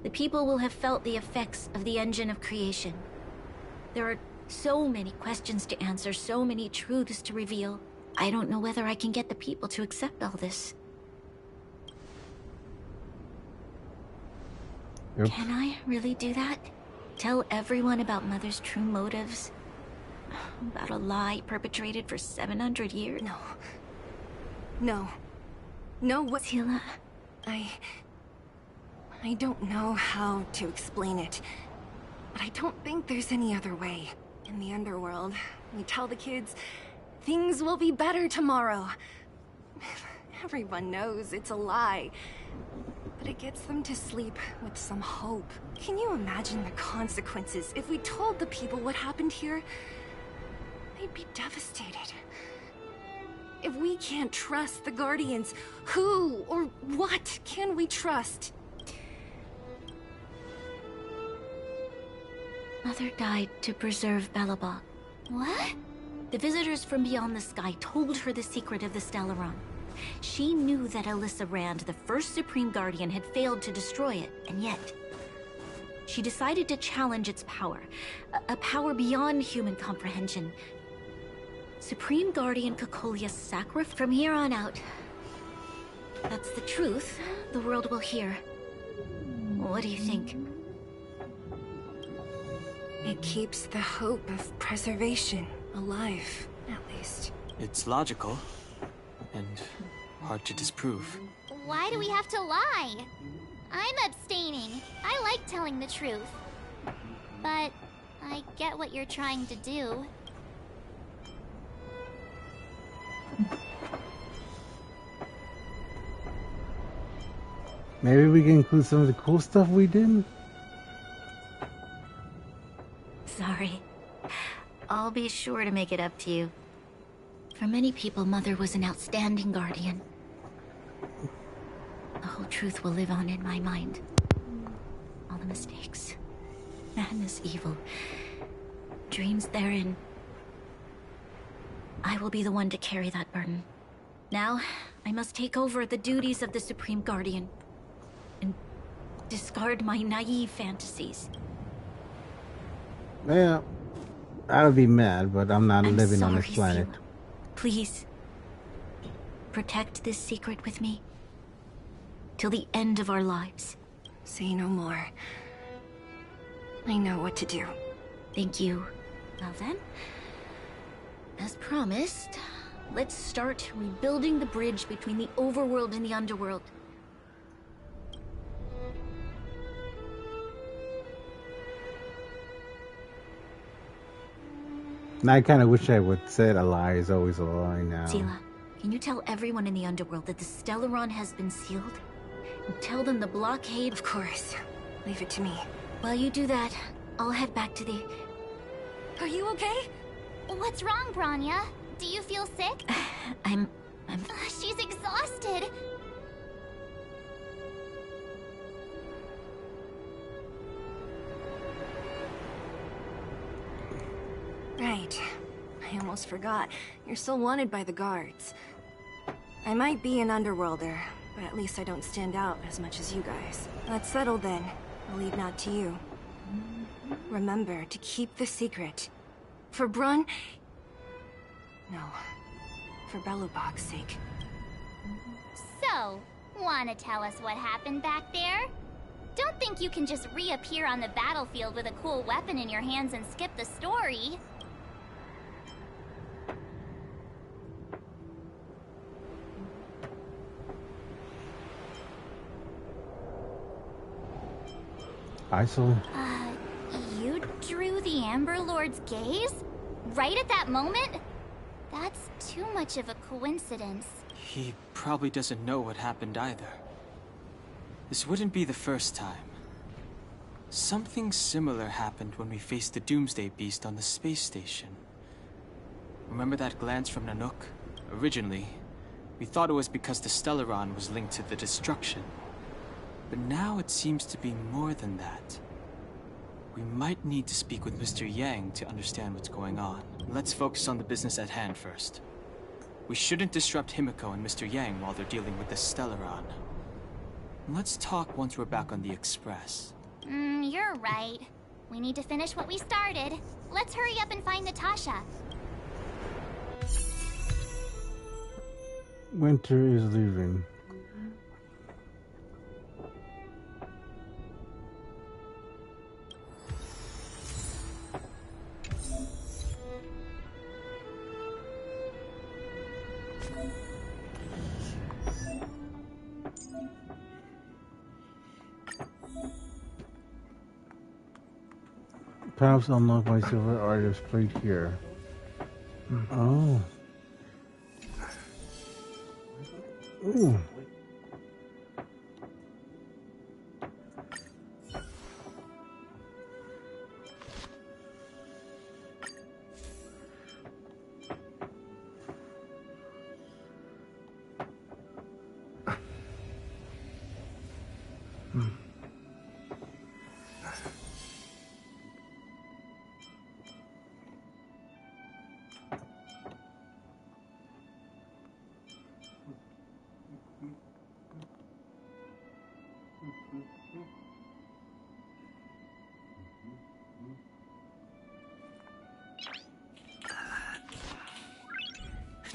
[SPEAKER 4] The people will have felt the effects of the engine of creation. There are so many questions to answer, so many truths to reveal. I don't know whether I can get the people to accept all this.
[SPEAKER 1] Yep.
[SPEAKER 4] Can I really do that? Tell everyone about Mother's true motives? About a lie perpetrated for 700 years?
[SPEAKER 9] No. No. No, what?
[SPEAKER 4] Sila?
[SPEAKER 9] I don't know how to explain it, but I don't think there's any other way. In the underworld, we tell the kids, things will be better tomorrow. Everyone knows it's a lie, but it gets them to sleep with some hope. Can you imagine the consequences if we told the people what happened here? They'd be devastated. If we can't trust the Guardians, who or what can we trust?
[SPEAKER 4] Mother died to preserve Belobog.
[SPEAKER 5] What?
[SPEAKER 4] The visitors from beyond the sky told her the secret of the Stellaron. She knew that Alyssa Rand, the first Supreme Guardian, had failed to destroy it, and yet she decided to challenge its power, a power beyond human comprehension. Supreme Guardian Kokolia's sacrifice. From here on out, that's the truth the world will hear. What do you think?
[SPEAKER 9] It keeps the hope of preservation alive, at least.
[SPEAKER 7] It's logical, and hard to disprove.
[SPEAKER 5] Why do we have to lie? I'm abstaining. I like telling the truth. But I get what you're trying to do.
[SPEAKER 1] Maybe we can include some of the cool stuff we did?
[SPEAKER 4] Sorry. I'll be sure to make it up to you. For many people, Mother was an outstanding guardian. The whole truth will live on in my mind. All the mistakes, madness, evil, dreams therein. I will be the one to carry that burden. Now, I must take over the duties of the Supreme Guardian and discard my naive fantasies.
[SPEAKER 1] Yeah, I'll be mad, but I'm not living on this
[SPEAKER 4] sorry,
[SPEAKER 1] planet.
[SPEAKER 4] Sila. Please, protect this secret with me till the end of our lives.
[SPEAKER 9] Say no more. I know what to do.
[SPEAKER 4] Thank you. Well then, as promised, let's start rebuilding the bridge between the overworld and the underworld.
[SPEAKER 1] And I kind of wish I would said a lie is always a lie now.
[SPEAKER 4] Sila, can you tell everyone in the underworld that the Stellaron has been sealed? And tell them the blockade...
[SPEAKER 9] Of course. Leave it to me.
[SPEAKER 4] While you do that, I'll head back to the...
[SPEAKER 9] Are you okay?
[SPEAKER 5] What's wrong, Branya? Do you feel sick?
[SPEAKER 4] I'm...
[SPEAKER 5] She's exhausted.
[SPEAKER 9] Right. I almost forgot. You're still wanted by the guards. I might be an underworlder, but at least I don't stand out as much as you guys. That's settled then. I'll leave that to you. Remember to keep the secret. For Brun... No. For Belobog's sake.
[SPEAKER 5] So, wanna tell us what happened back there? Don't think you can just reappear on the battlefield with a cool weapon in your hands and skip the story.
[SPEAKER 1] I saw.
[SPEAKER 5] You drew the Amber Lord's gaze? Right at that moment? That's too much of a coincidence.
[SPEAKER 7] He probably doesn't know what happened either. This wouldn't be the first time. Something similar happened when we faced the Doomsday Beast on the space station. Remember that glance from Nanook? Originally, we thought it was because the Stellaron was linked to the destruction. But now it seems to be more than that. We might need to speak with Mr. Yang to understand what's going on. Let's focus on the business at hand first. We shouldn't disrupt Himiko and Mr. Yang while they're dealing with the Stellaron. Let's talk once we're back on the Express.
[SPEAKER 5] You're right. We need to finish what we started. Let's hurry up and find Natasha.
[SPEAKER 1] Winter is leaving. Perhaps unlock my silver artist plate here. Oh. Ooh.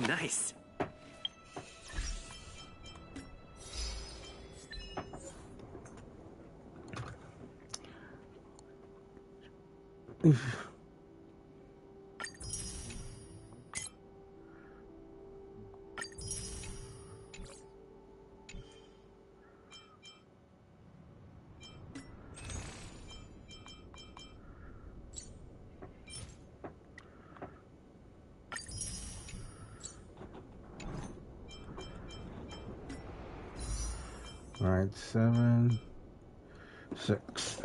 [SPEAKER 10] Nice.
[SPEAKER 1] All right, 7, 6.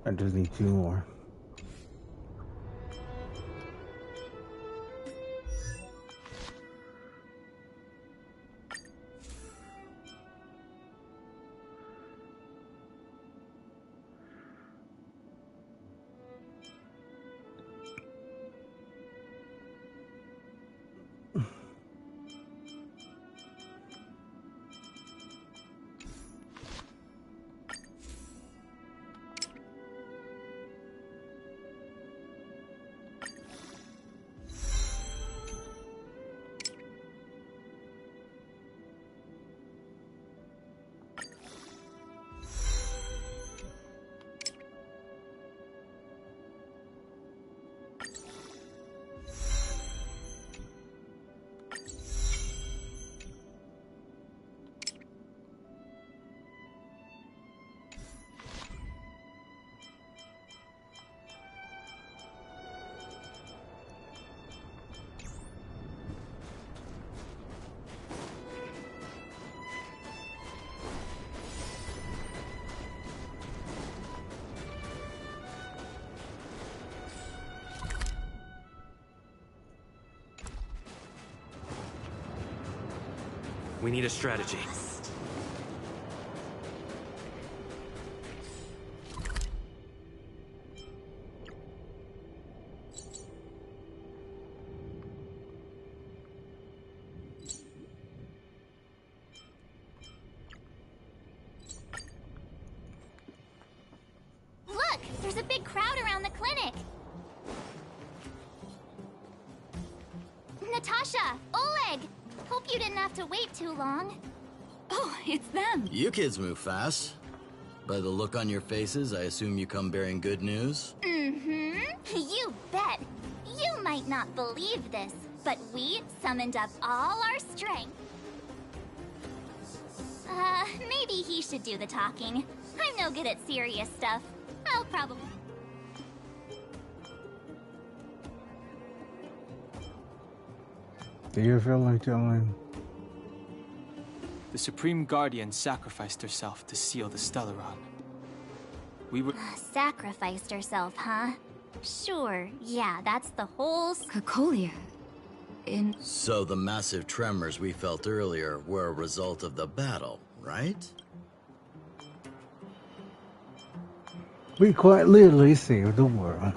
[SPEAKER 1] I just need 2 more.
[SPEAKER 10] We need a strategy.
[SPEAKER 5] Look! There's a big crowd around the clinic! Natasha! Oleg! Hope you didn't have to wait too long.
[SPEAKER 9] Oh, it's them.
[SPEAKER 15] You kids move fast. By the look on your faces, I assume you come bearing good news?
[SPEAKER 5] Mm-hmm. You bet. You might not believe this, but we summoned up all our strength. Maybe he should do the talking. I'm no good at serious stuff. I'll probably...
[SPEAKER 1] Do you feel like telling?
[SPEAKER 7] The Supreme Guardian sacrificed herself to seal the Stellaron. We were...
[SPEAKER 5] Sacrificed herself, huh? Sure, yeah, that's the whole...
[SPEAKER 9] Cocolia.
[SPEAKER 15] So the massive tremors we felt earlier were a result of the battle, right?
[SPEAKER 1] We quite literally saved the world.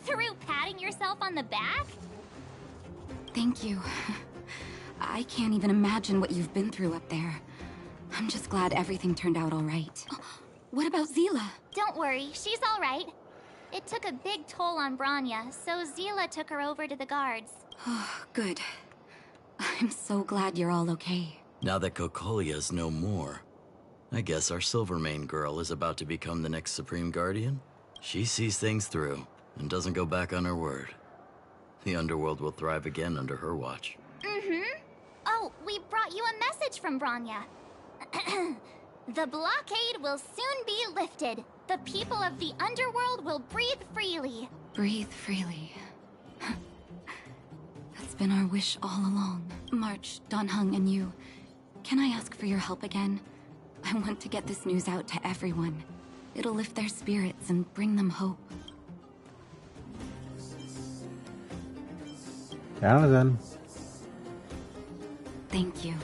[SPEAKER 5] Through patting yourself on the back?
[SPEAKER 9] Thank you. I can't even imagine what you've been through up there. I'm just glad everything turned out all right. What about Zila?
[SPEAKER 5] Don't worry, she's all right. It took a big toll on Branya, so Zila took her over to the guards.
[SPEAKER 9] Oh, good. I'm so glad you're all okay.
[SPEAKER 15] Now that Cocolia's no more, I guess our Silvermane girl is about to become the next Supreme Guardian? She sees things through and doesn't go back on her word. The underworld will thrive again under her watch.
[SPEAKER 5] Mm-hmm. Oh, we brought you a message from Branya. The blockade will soon be lifted. The people of the underworld will breathe freely.
[SPEAKER 9] Breathe freely. That's been our wish all along. March, Donhung, and you. Can I ask for your help again? I want to get this news out to everyone. It'll lift their spirits and bring them hope.
[SPEAKER 1] Amazon.
[SPEAKER 9] Thank you.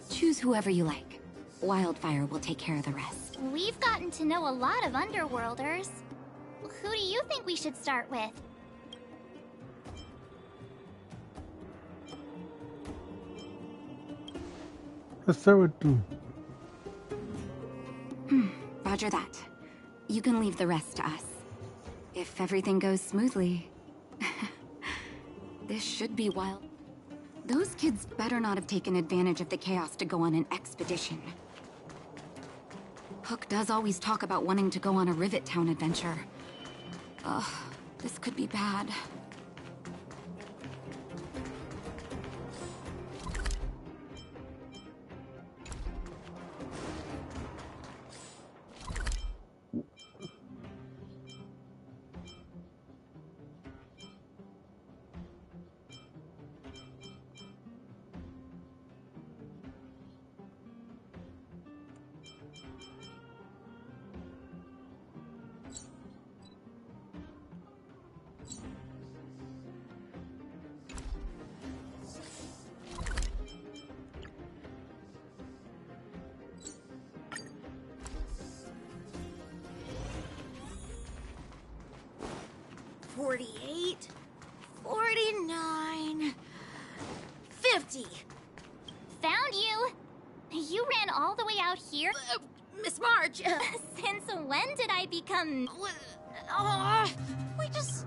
[SPEAKER 9] Choose whoever you like. Wildfire will take care of the rest.
[SPEAKER 5] We've gotten to know a lot of Underworlders. Who do you think we should start with?
[SPEAKER 1] Let's start with two.
[SPEAKER 16] Roger that. You can leave the rest to us. If everything goes smoothly. This should be wild. Those kids better not have taken advantage of the chaos to go on an expedition. Hook does always talk about wanting to go on a Rivet Town adventure. Ugh, this could be bad.
[SPEAKER 4] $48, $49, $50.
[SPEAKER 5] Found you! You ran all the way out here?
[SPEAKER 4] Miss March!
[SPEAKER 5] Since when did I become...
[SPEAKER 4] We just...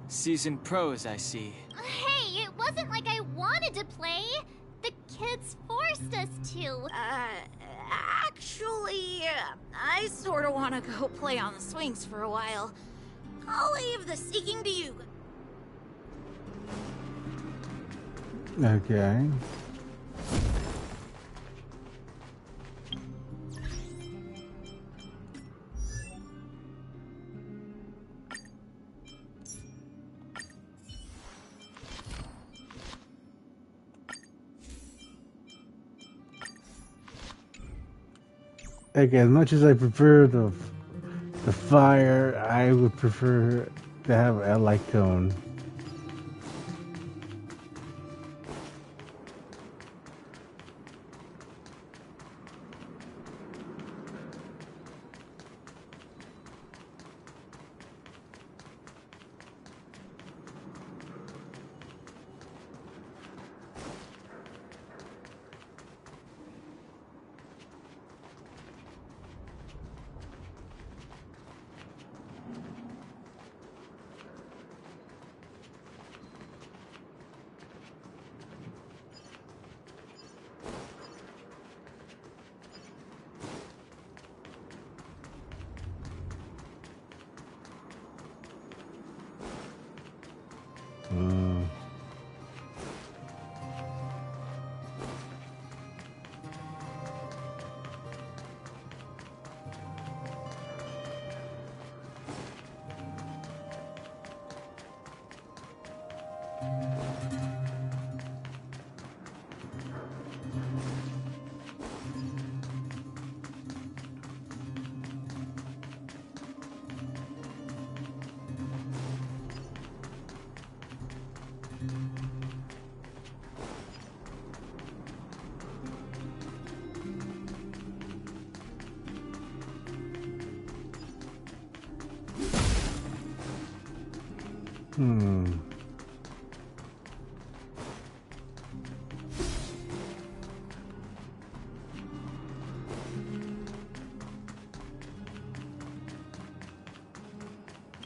[SPEAKER 7] Seasoned pros, I see.
[SPEAKER 5] Hey, it wasn't like I wanted to play. The kids forced us to.
[SPEAKER 4] Actually, I sort of want to go play on the swings for a while. I'll leave the seeking to you.
[SPEAKER 1] Okay. Okay, as much as I prefer the fire, I would prefer to have a light cone.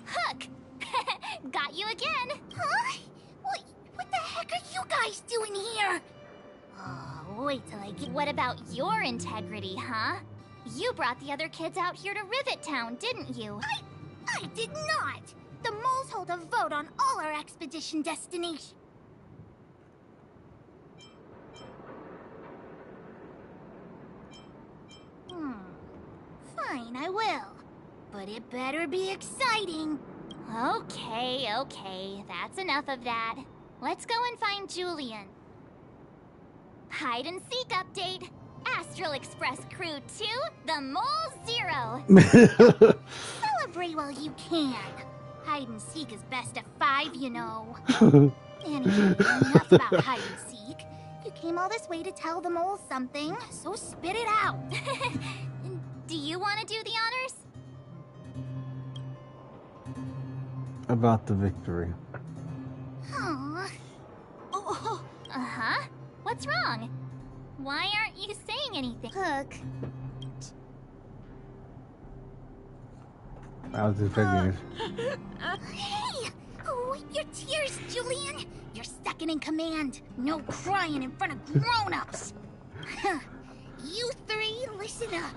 [SPEAKER 5] Hook! Got you again! Huh? What the heck are you guys doing here? Oh, wait till I get... What about your integrity, huh? You brought the other kids out here to Rivet Town, didn't you?
[SPEAKER 17] I did not! The moles hold a vote on all our expedition destinations. Fine, I will. But it better be exciting.
[SPEAKER 5] Okay, that's enough of that. Let's go and find Julian. Hide and seek update. Astral Express Crew 2, the Mole 0.
[SPEAKER 17] Celebrate while you can. Hide and seek is best of 5, you know. Anyway, enough about hide and seek. You came all this way to tell the moles something, so spit it out.
[SPEAKER 5] Do you want to do the honors?
[SPEAKER 1] about the victory.
[SPEAKER 17] Aw. Oh.
[SPEAKER 5] Uh-huh. What's wrong? Why aren't you saying anything?
[SPEAKER 17] Look.
[SPEAKER 1] I was expecting it.
[SPEAKER 17] Hey! Wipe your tears, Julian! You're second in command. No crying in front of grown-ups. You three, listen up.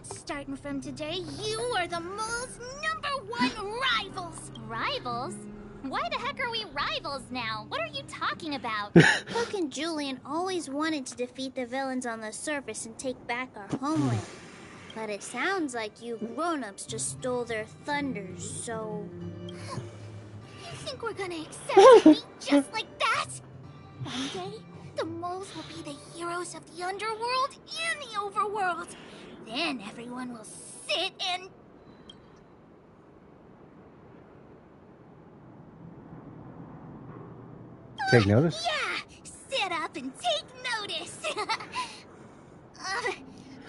[SPEAKER 17] Starting from today, you are the mole's #1 rivals!
[SPEAKER 5] Rivals? Why the heck are we rivals now? What are you talking about?
[SPEAKER 17] Puck and Julian always wanted to defeat the villains on the surface and take back our homeland. But it sounds like you grown-ups just stole their thunder, so... You think we're gonna accept defeat just like that? One day, the moles will be the heroes of the underworld and the overworld. Then everyone will sit and...
[SPEAKER 1] Take notice?
[SPEAKER 17] Yeah! Sit up and take notice!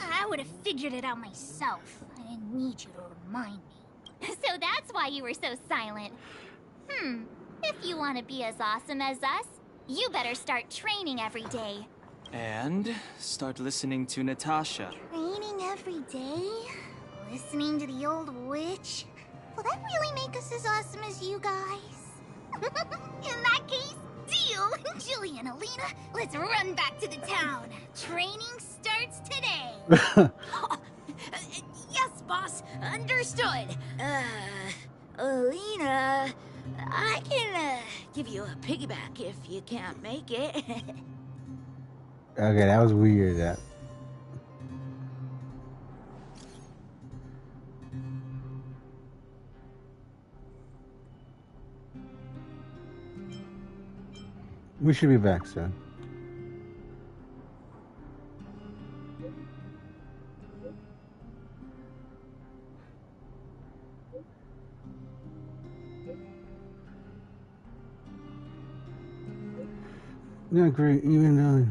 [SPEAKER 17] I would have figured it out myself. I didn't need you to remind me.
[SPEAKER 5] So that's why you were so silent. If you want to be as awesome as us, you better start training every day.
[SPEAKER 7] And start listening to Natasha.
[SPEAKER 17] Training every day? Listening to the old witch? Will that really make us as awesome as you guys? In that case, deal! Julie and Alina, let's run back to the town. Training starts today.
[SPEAKER 18] Yes, boss. Understood. Alina, I can give you a piggyback if you can't make it.
[SPEAKER 1] Okay, that was weird. That. We should be back soon. Yeah, great. Even though.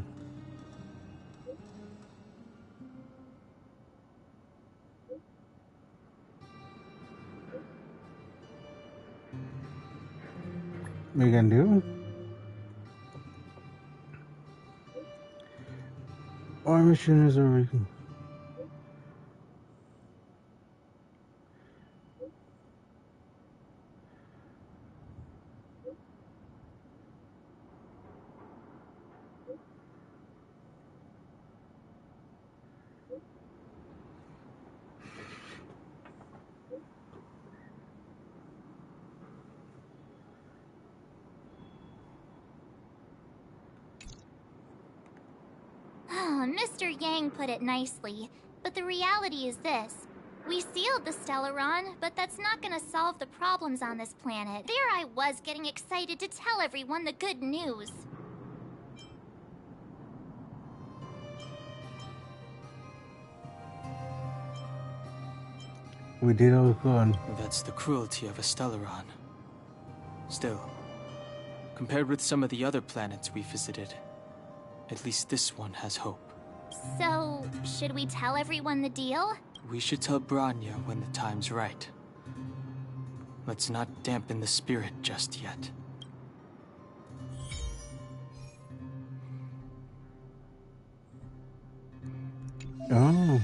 [SPEAKER 1] What are you gonna do? Our mission is already.
[SPEAKER 5] Mr. Yang put it nicely, but the reality is this. We sealed the Stellaron, but that's not gonna solve the problems on this planet. There I was getting excited to tell everyone the good news.
[SPEAKER 1] We did all good.
[SPEAKER 7] That's the cruelty of a Stellaron. Still, compared with some of the other planets we visited, at least this one has hope.
[SPEAKER 5] So, should we tell everyone the deal?
[SPEAKER 7] We should tell Branya when the time's right. Let's not dampen the spirit just yet.
[SPEAKER 1] Oh.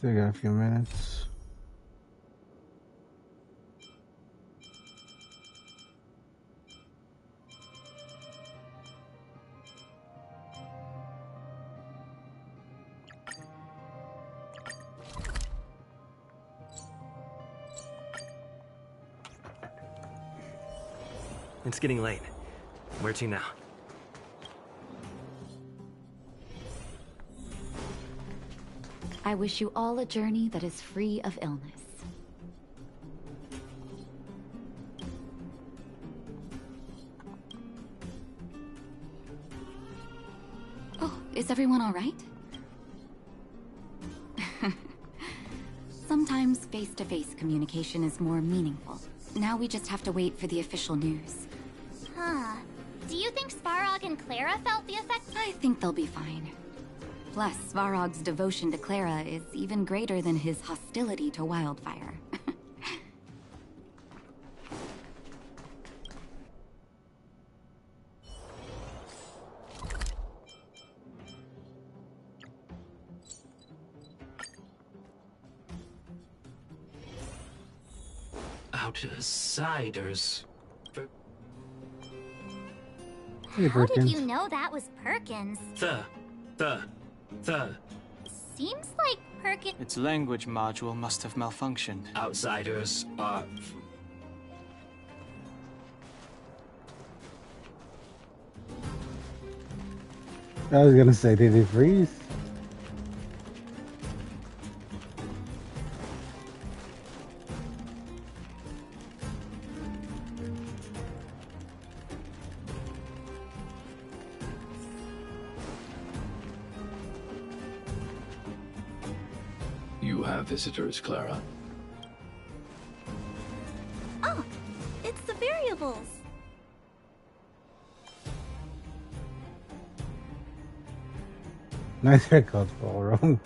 [SPEAKER 1] Still got a few minutes.
[SPEAKER 10] It's getting late. Where to now?
[SPEAKER 16] I wish you all a journey that is free of illness. Oh, is everyone all right? Sometimes face-to-face communication is more meaningful. Now we just have to wait for the official news.
[SPEAKER 5] Huh. Do you think Svarog and Clara felt the effects?
[SPEAKER 16] I think they'll be fine. Plus, Svarog's devotion to Clara is even greater than his hostility to Wildfire.
[SPEAKER 12] Outsiders.
[SPEAKER 1] Hey,
[SPEAKER 5] How did
[SPEAKER 1] Perkins.
[SPEAKER 5] you know that was Perkins?
[SPEAKER 12] The.
[SPEAKER 5] Seems like Perkins.
[SPEAKER 7] Its language module must have malfunctioned.
[SPEAKER 12] Outsiders are.
[SPEAKER 1] I was gonna say, did it freeze?
[SPEAKER 19] You have visitors, Clara.
[SPEAKER 17] Oh, it's the variables.
[SPEAKER 1] Nice haircut, Ballroom.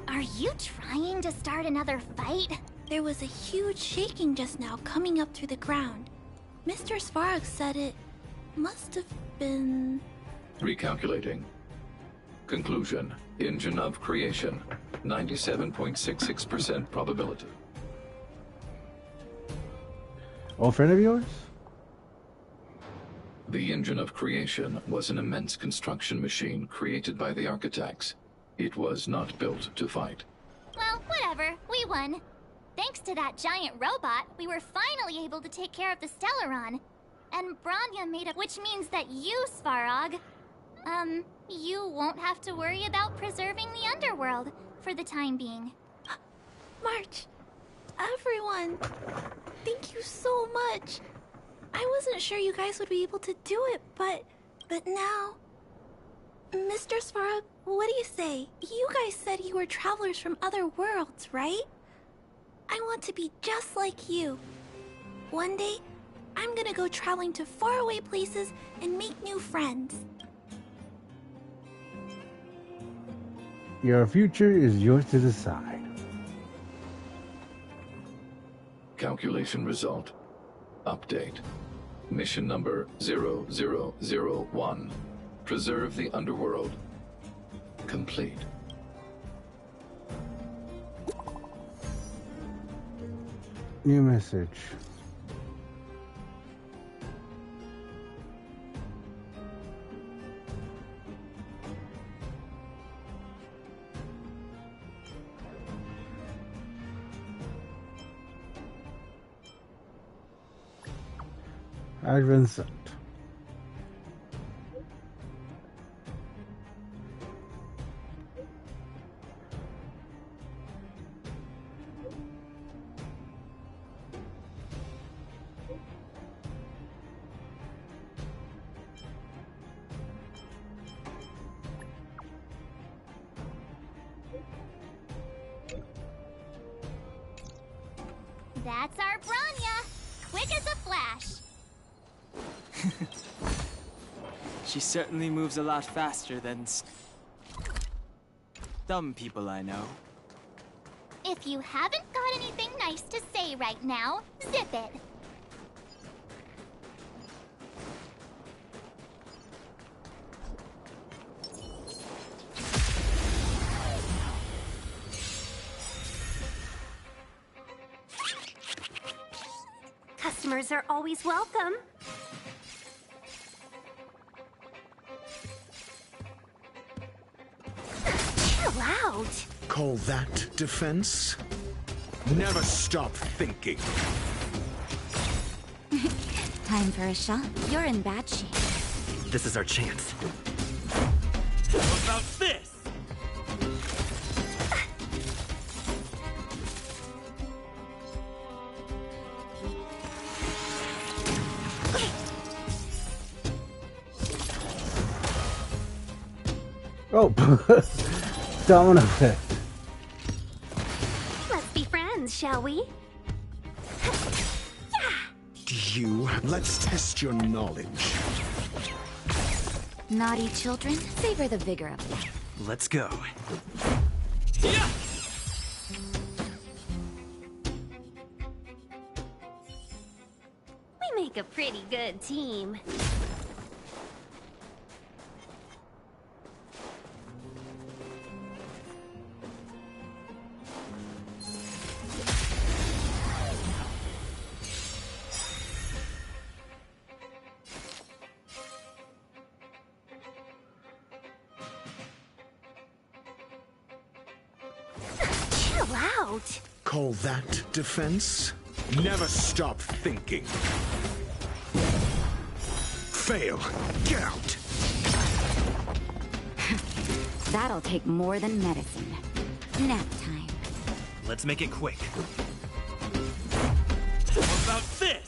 [SPEAKER 17] Are you trying to start another fight? There was a huge shaking just now coming up through the ground. Mr. Svarog said it must have been...
[SPEAKER 19] Recalculating. Conclusion. Engine of creation. 97.66% probability.
[SPEAKER 1] Old friend of yours?
[SPEAKER 19] The engine of creation was an immense construction machine created by the architects. It was not built to fight.
[SPEAKER 5] Well, whatever. We won. Thanks to that giant robot, we were finally able to take care of the Stellaron. And Bronya made up, which means that you, Svarog, you won't have to worry about preserving the underworld for the time being.
[SPEAKER 17] March, everyone, thank you so much. I wasn't sure you guys would be able to do it, but now... Mr. Svarog, what do you say? You guys said you were travelers from other worlds, right? I want to be just like you. One day, I'm gonna go traveling to faraway places and make new friends.
[SPEAKER 1] Your future is yours to decide.
[SPEAKER 19] Calculation result. Update. Mission number 0001. Preserve the underworld. Complete.
[SPEAKER 1] New message. Advent sent.
[SPEAKER 5] That's our Bronya! Quick as a flash!
[SPEAKER 7] She certainly moves a lot faster than some people I know.
[SPEAKER 5] If you haven't got anything nice to say right now, zip it.
[SPEAKER 17] Customers are always welcome. Chill out.
[SPEAKER 6] Call that defense? Never stop thinking.
[SPEAKER 4] Time for a shot. You're in bad shape.
[SPEAKER 10] This is our chance.
[SPEAKER 12] What about this?
[SPEAKER 1] Oh, domino effect.
[SPEAKER 17] Let's be friends, shall we?
[SPEAKER 6] Let's test your knowledge.
[SPEAKER 4] Naughty children, savor the vigor of life.
[SPEAKER 10] Let's go.
[SPEAKER 17] We make a pretty good team. Chill out.
[SPEAKER 6] Call that defense? Never stop thinking. Fail. Get out.
[SPEAKER 16] That'll take more than medicine. Nap time.
[SPEAKER 10] Let's make it quick.
[SPEAKER 12] What about this?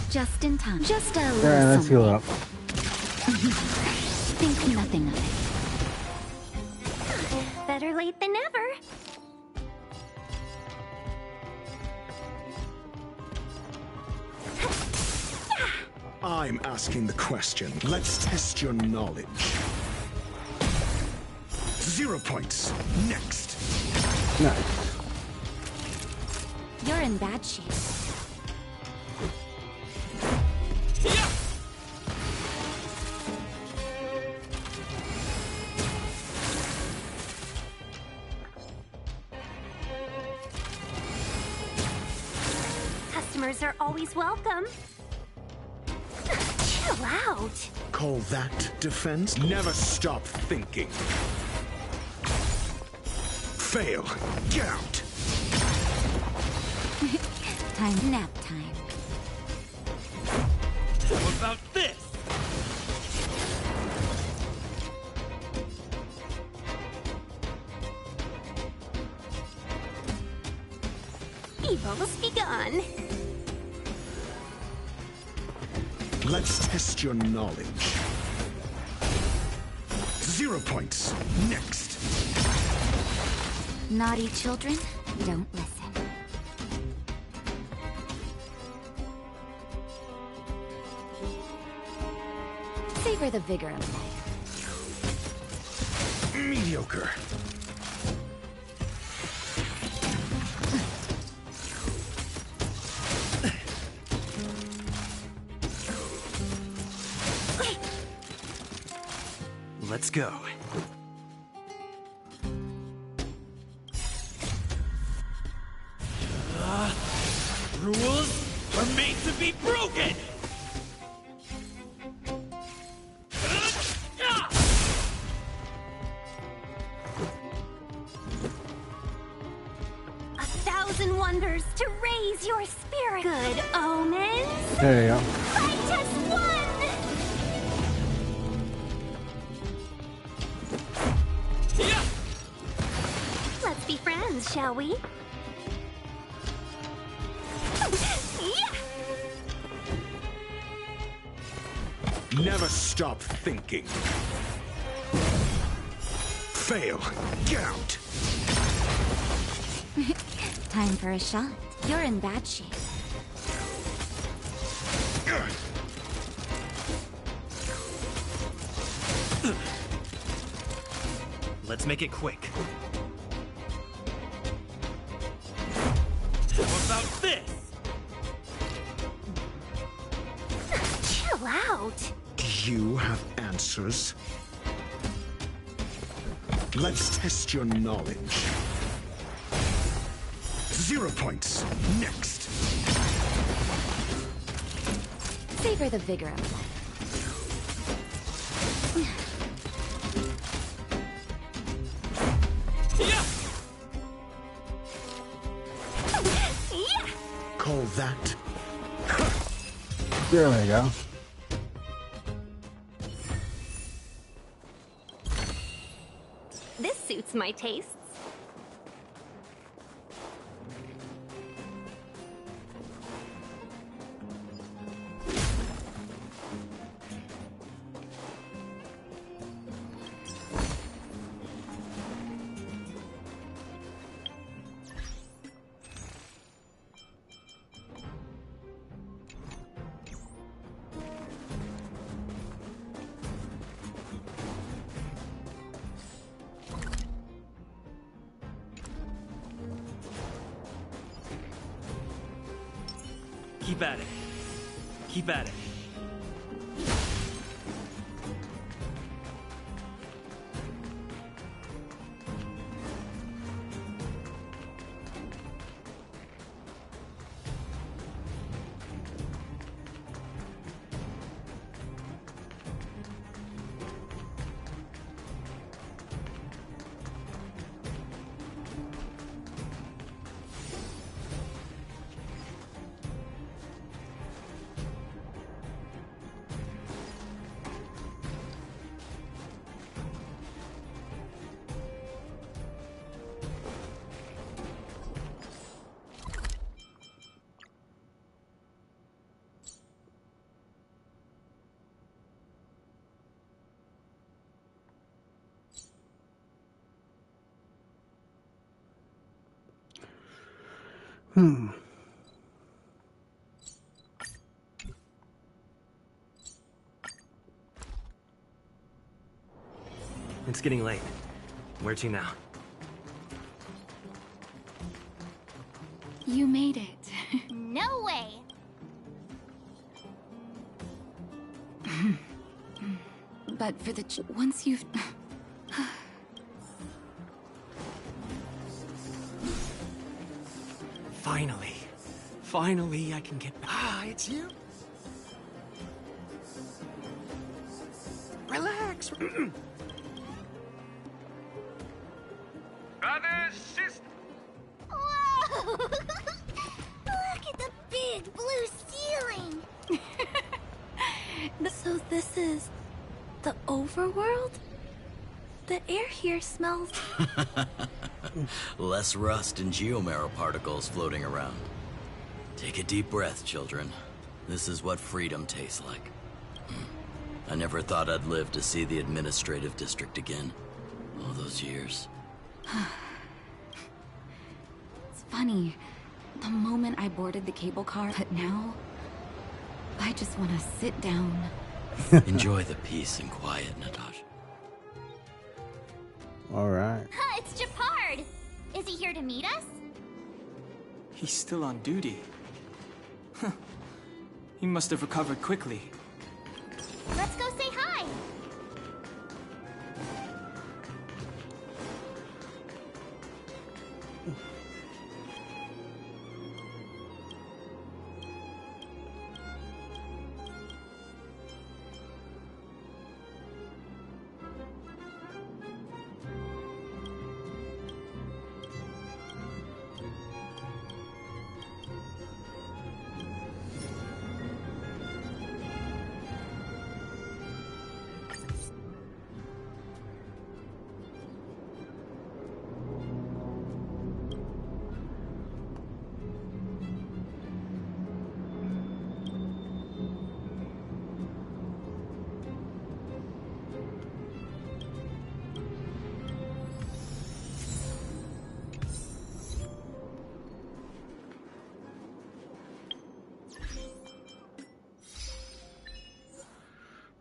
[SPEAKER 4] Just in time. Just a little
[SPEAKER 1] Alright, let's heal up.
[SPEAKER 4] Think nothing of it.
[SPEAKER 17] Better late than never.
[SPEAKER 6] I'm asking the question. Let's test your knowledge. 0 points. Next.
[SPEAKER 1] Nice.
[SPEAKER 4] You're in bad shape.
[SPEAKER 17] Customers are always welcome. Chill out.
[SPEAKER 6] Call that defense? Never stop thinking. Fail. Get out.
[SPEAKER 4] Time nap time.
[SPEAKER 12] What about this?
[SPEAKER 17] Evil's begun.
[SPEAKER 6] Let's test your knowledge. 0 points. Next.
[SPEAKER 4] Naughty children, don't listen. Savor the vigor of life.
[SPEAKER 6] Mediocre.
[SPEAKER 10] Let's go.
[SPEAKER 12] Rules are made to be broken!
[SPEAKER 17] 1,000 wonders to raise your spirit. Good omens.
[SPEAKER 1] There you go.
[SPEAKER 17] Fight as one. Let's be friends, shall we?
[SPEAKER 6] Never stop thinking. Fail. Get out.
[SPEAKER 4] Time for a shot. You're in bad shape.
[SPEAKER 10] Let's make it quick.
[SPEAKER 12] What about this?
[SPEAKER 17] Chill out.
[SPEAKER 6] You have answers. Let's test your knowledge. 0 points. Next.
[SPEAKER 16] Savor the vigor of life.
[SPEAKER 6] Call that.
[SPEAKER 1] There we go.
[SPEAKER 20] This suits my tastes.
[SPEAKER 7] Keep at it. Keep at it.
[SPEAKER 10] It's getting late. Where to now?
[SPEAKER 16] You made it.
[SPEAKER 17] No way.
[SPEAKER 16] But for the once you've
[SPEAKER 10] Finally. Finally, I can get... Ah, it's you? Relax.
[SPEAKER 17] Brothers, sisters. Whoa! Look at the big blue ceiling.
[SPEAKER 4] So this is the overworld? The air here smells...
[SPEAKER 15] Less rust and geomarrow particles floating around. Take a deep breath, children. This is what freedom tastes like. I never thought I'd live to see the administrative district again. All those years.
[SPEAKER 16] It's funny. The moment I boarded the cable car, but now I just want to sit down.
[SPEAKER 15] Enjoy the peace and quiet, Natasha.
[SPEAKER 1] All right.
[SPEAKER 17] It's Japard. Is he here to meet us?
[SPEAKER 7] He's still on duty. Huh. He must have recovered quickly.
[SPEAKER 17] Let's go say hi.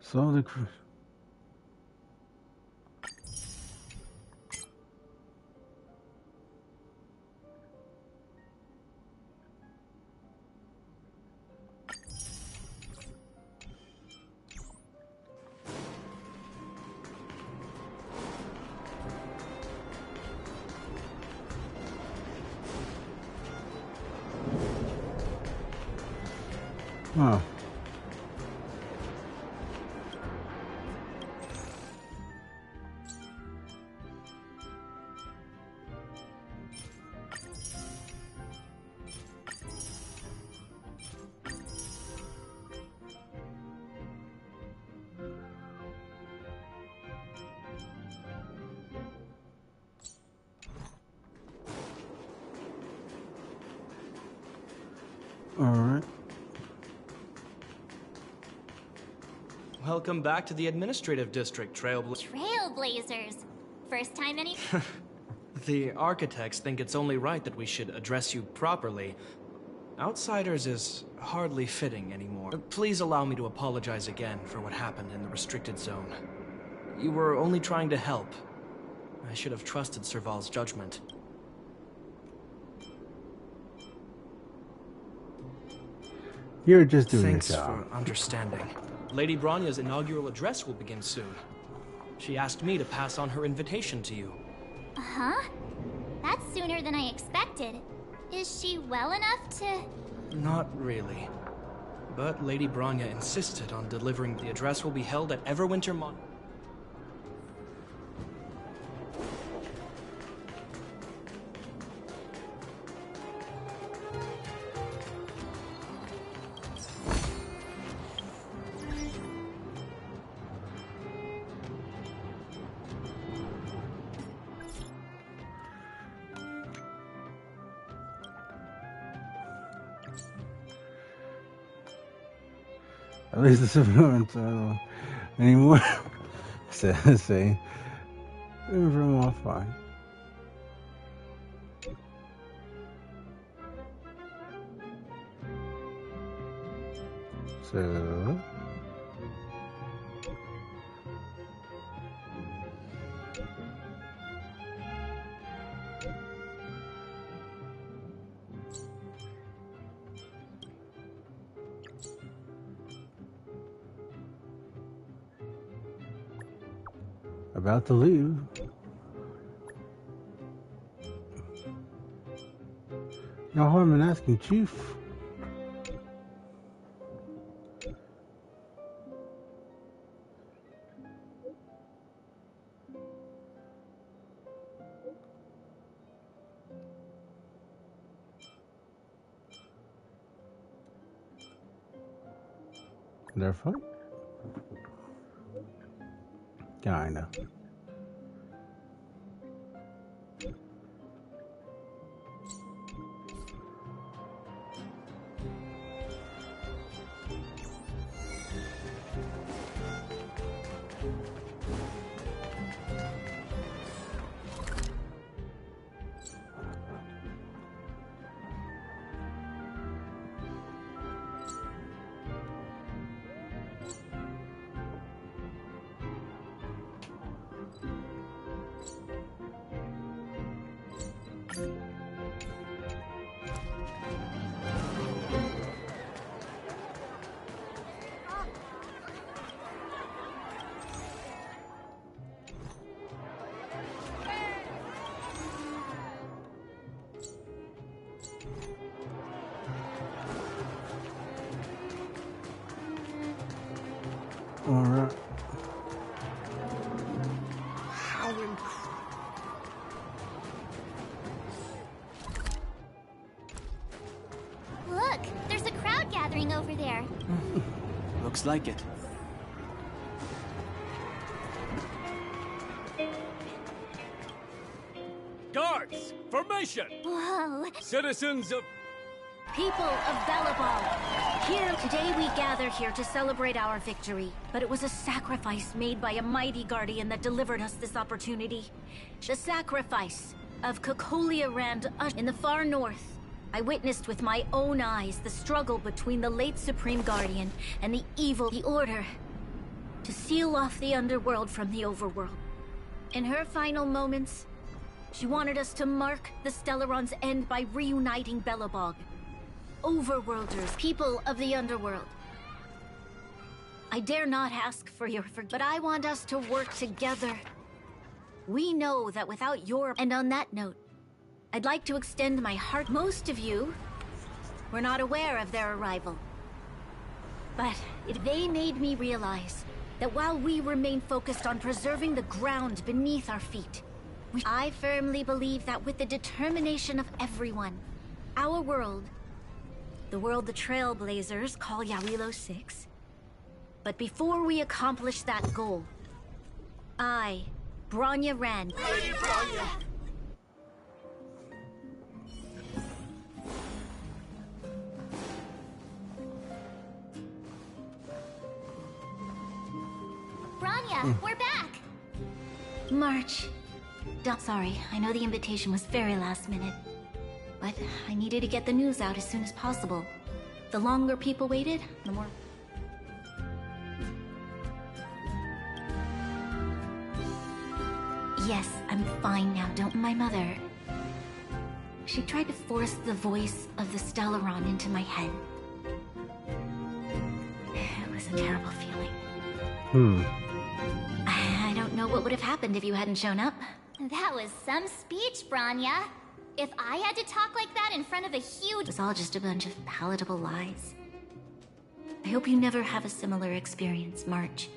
[SPEAKER 1] So the Oh. Alright.
[SPEAKER 21] Welcome back to the administrative district,
[SPEAKER 5] Trailblazers. First time any.
[SPEAKER 21] The architects think it's only right that we should address you properly. Outsiders is hardly fitting anymore. Please allow me to apologize again for what happened in the restricted zone. You were only trying to help. I should have trusted Serval's judgment.
[SPEAKER 1] You're just doing
[SPEAKER 21] Thanks
[SPEAKER 1] your job.
[SPEAKER 21] for understanding. Lady Bronya's inaugural address will begin soon. She asked me to pass on her invitation to you.
[SPEAKER 5] Huh? That's sooner than I expected. Is she well enough to...
[SPEAKER 21] Not really. But Lady Bronya insisted on delivering. The address will be held at Everwinter Mon...
[SPEAKER 1] At least the civilians don't anymore. say. From all fine. So. About to leave. No harm in asking, Chief. They're fine. Kinda. Alright.
[SPEAKER 21] How
[SPEAKER 5] Look, there's a crowd gathering over there.
[SPEAKER 7] Looks like it.
[SPEAKER 22] Guards, formation!
[SPEAKER 5] Whoa.
[SPEAKER 22] Citizens of...
[SPEAKER 4] People of Belobog, here today we gather here to celebrate our victory. But it was a sacrifice made by a mighty guardian that delivered us this opportunity. The sacrifice of Cocolia Rand in the far north. I witnessed with my own eyes the struggle between the late Supreme Guardian and the evil, the Order, to seal off the underworld from the overworld. In her final moments, she wanted us to mark the Stellaron's end by reuniting Belobog. Overworlders, people of the underworld. I dare not ask for your forgiveness, but I want us to work together. We know that without your... And on that note, I'd like to extend my heart. Most of you were not aware of their arrival. But they made me realize that while we remain focused on preserving the ground beneath our feet, I firmly believe that with the determination of everyone, our world, the world the Trailblazers call Yarilo 6, but before we accomplish that goal, I, Bronya Ren,
[SPEAKER 6] Lady Bronya!
[SPEAKER 5] Bronya, we're back!
[SPEAKER 4] March. Sorry, I know the invitation was very last minute, but I needed to get the news out as soon as possible. The longer people waited, the more... Yes, I'm fine now, don't my mother. She tried to force the voice of the Stellaron into my head. It was a terrible feeling. I don't know what would have happened if you hadn't shown up.
[SPEAKER 5] That was some speech, Bronya. If I had to talk like that in front of a huge...
[SPEAKER 4] It was all just a bunch of palatable lies. I hope you never have a similar experience, March.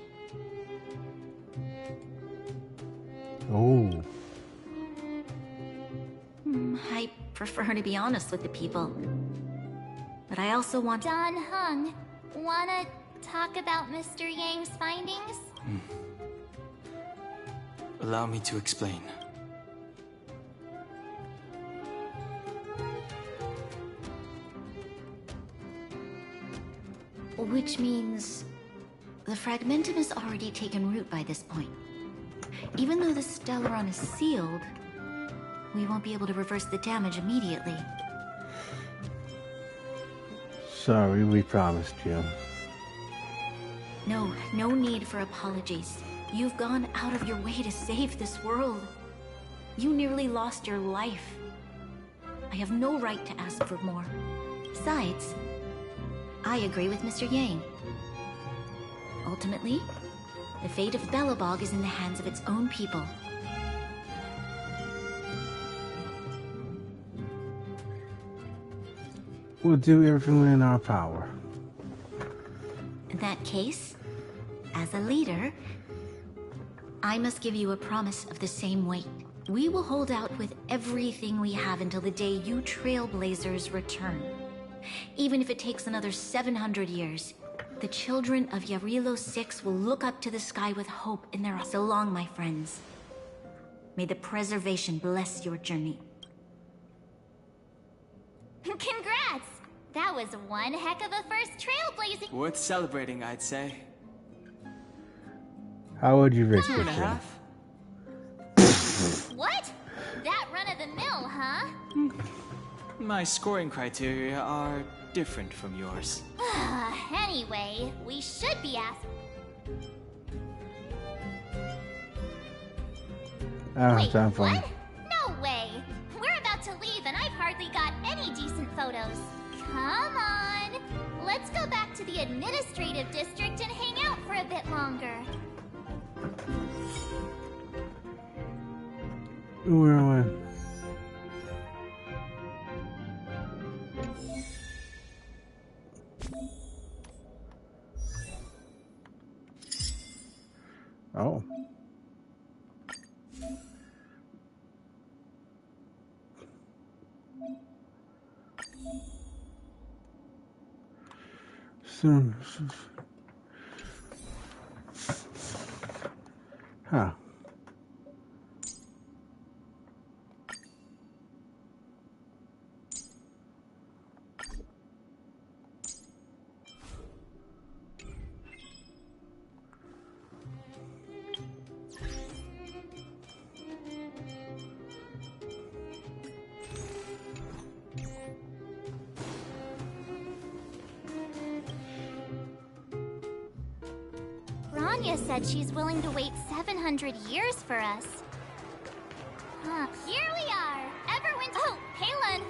[SPEAKER 1] Oh.
[SPEAKER 4] I prefer to be honest with the people. But I also want...
[SPEAKER 5] Don Hung, wanna talk about Mr. Yang's findings?
[SPEAKER 7] Allow me to explain.
[SPEAKER 4] Which means... the Fragmentum has already taken root by this point. Even though the Stellaron is sealed, we won't be able to reverse the damage immediately.
[SPEAKER 1] Sorry, we promised you.
[SPEAKER 4] No need for apologies. You've gone out of your way to save this world. You nearly lost your life. I have no right to ask for more. Besides, I agree with Mr. Yang. Ultimately, the fate of Belobog is in the hands of its own people.
[SPEAKER 1] We'll do everything in our power.
[SPEAKER 4] In that case, as a leader, I must give you a promise of the same weight. We will hold out with everything we have until the day you Trailblazers return. Even if it takes another 700 years, the children of Yarilo 6 will look up to the sky with hope in their eyes. So long, my friends. May the preservation bless your journey.
[SPEAKER 5] Congrats! That was one heck of a first trailblazing...
[SPEAKER 7] Worth celebrating, I'd say.
[SPEAKER 1] How would you rate
[SPEAKER 7] 2.5?
[SPEAKER 5] What? That run-of-the-mill, huh?
[SPEAKER 7] My scoring criteria are different from yours.
[SPEAKER 5] Anyway, we should be asked...
[SPEAKER 1] Time for
[SPEAKER 5] what? No way! We're about to leave and I've hardly got any decent photos. Come on! Let's go back to the administrative district and hang out for a bit longer.
[SPEAKER 1] Where am I? Oh. Soon. Huh.
[SPEAKER 5] Bronya said she's willing to wait 700 years for us. Huh. Here we are! Everwinter... Oh, Palin!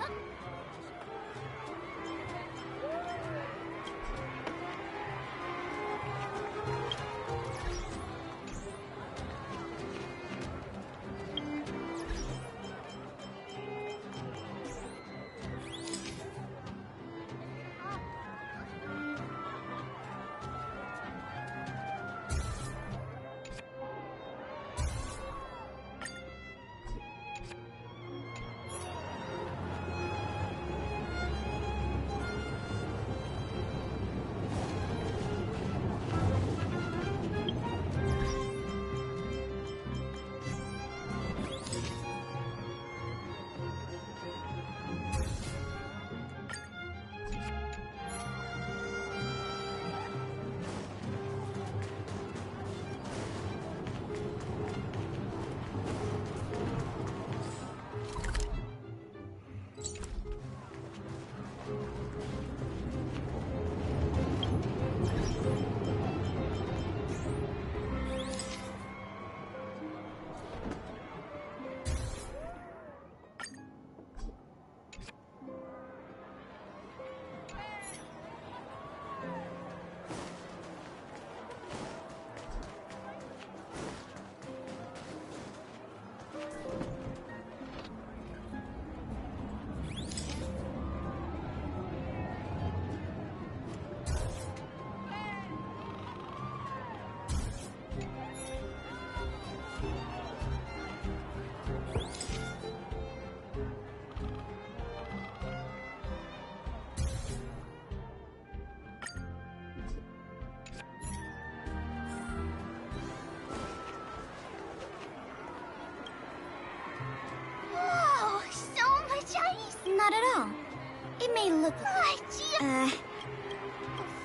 [SPEAKER 17] may look...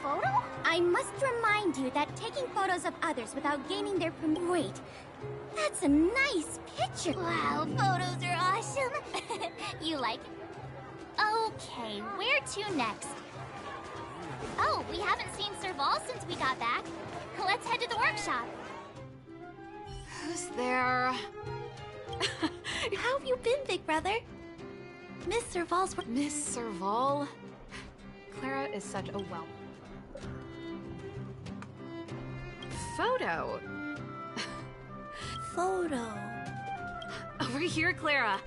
[SPEAKER 17] Photo? I must remind you that taking photos of others without gaining their permission... Wait, that's a nice picture.
[SPEAKER 5] Wow, photos are awesome. You like it? Okay, where to next? Oh, we haven't seen Serval since we got back. Let's head to the workshop.
[SPEAKER 3] Who's there?
[SPEAKER 4] How have you been, big brother? Miss Serval's...
[SPEAKER 3] Miss Serval? Clara is such a whelp. Photo.
[SPEAKER 4] Photo.
[SPEAKER 3] Over here, Clara.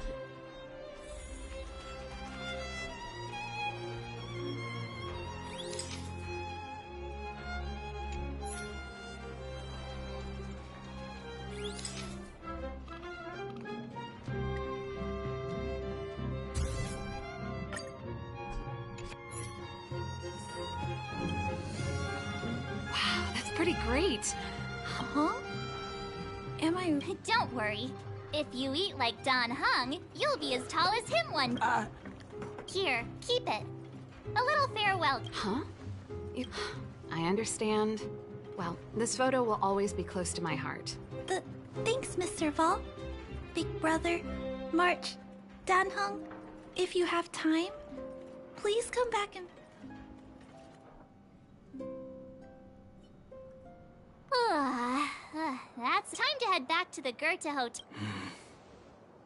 [SPEAKER 3] Wow, that's pretty great.
[SPEAKER 4] Huh? Am I...
[SPEAKER 5] Don't worry. If you eat like Don Hung, you'll be as tall as him one day. Here, keep it. A little farewell.
[SPEAKER 3] Huh? I understand. Well, this photo will always be close to my heart.
[SPEAKER 4] Thanks, Miss Serval. Big brother, March, Danhung, if you have time, please come back and...
[SPEAKER 5] That's time to head back to the Goethe Hotel.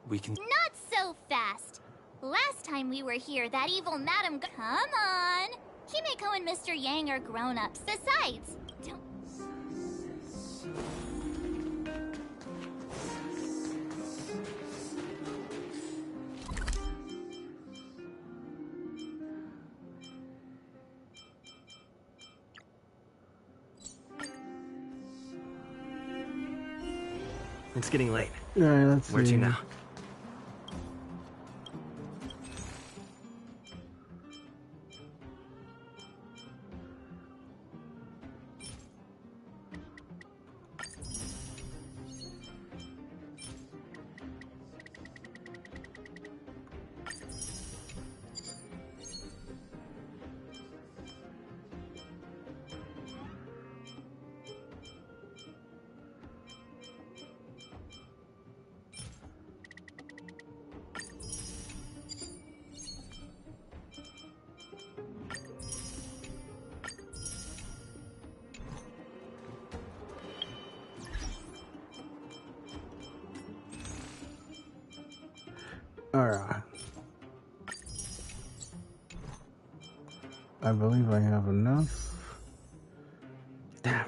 [SPEAKER 7] We can...
[SPEAKER 5] Not so fast. Last time we were here, that evil Madam... Come on. Himeko and Mr. Yang are grown-ups. Besides, don't...
[SPEAKER 10] It's getting late.
[SPEAKER 1] Alright, let's see.
[SPEAKER 10] Where to now?
[SPEAKER 1] Alright. I believe I have enough. Damn.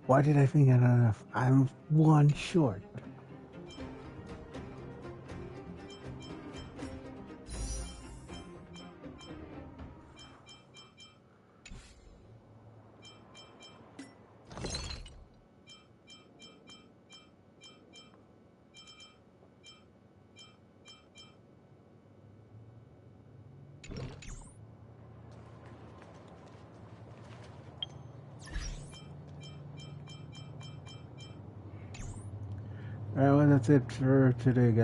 [SPEAKER 1] Why did I think I had enough? I'm one short. Alright, well, that's it for today, guys.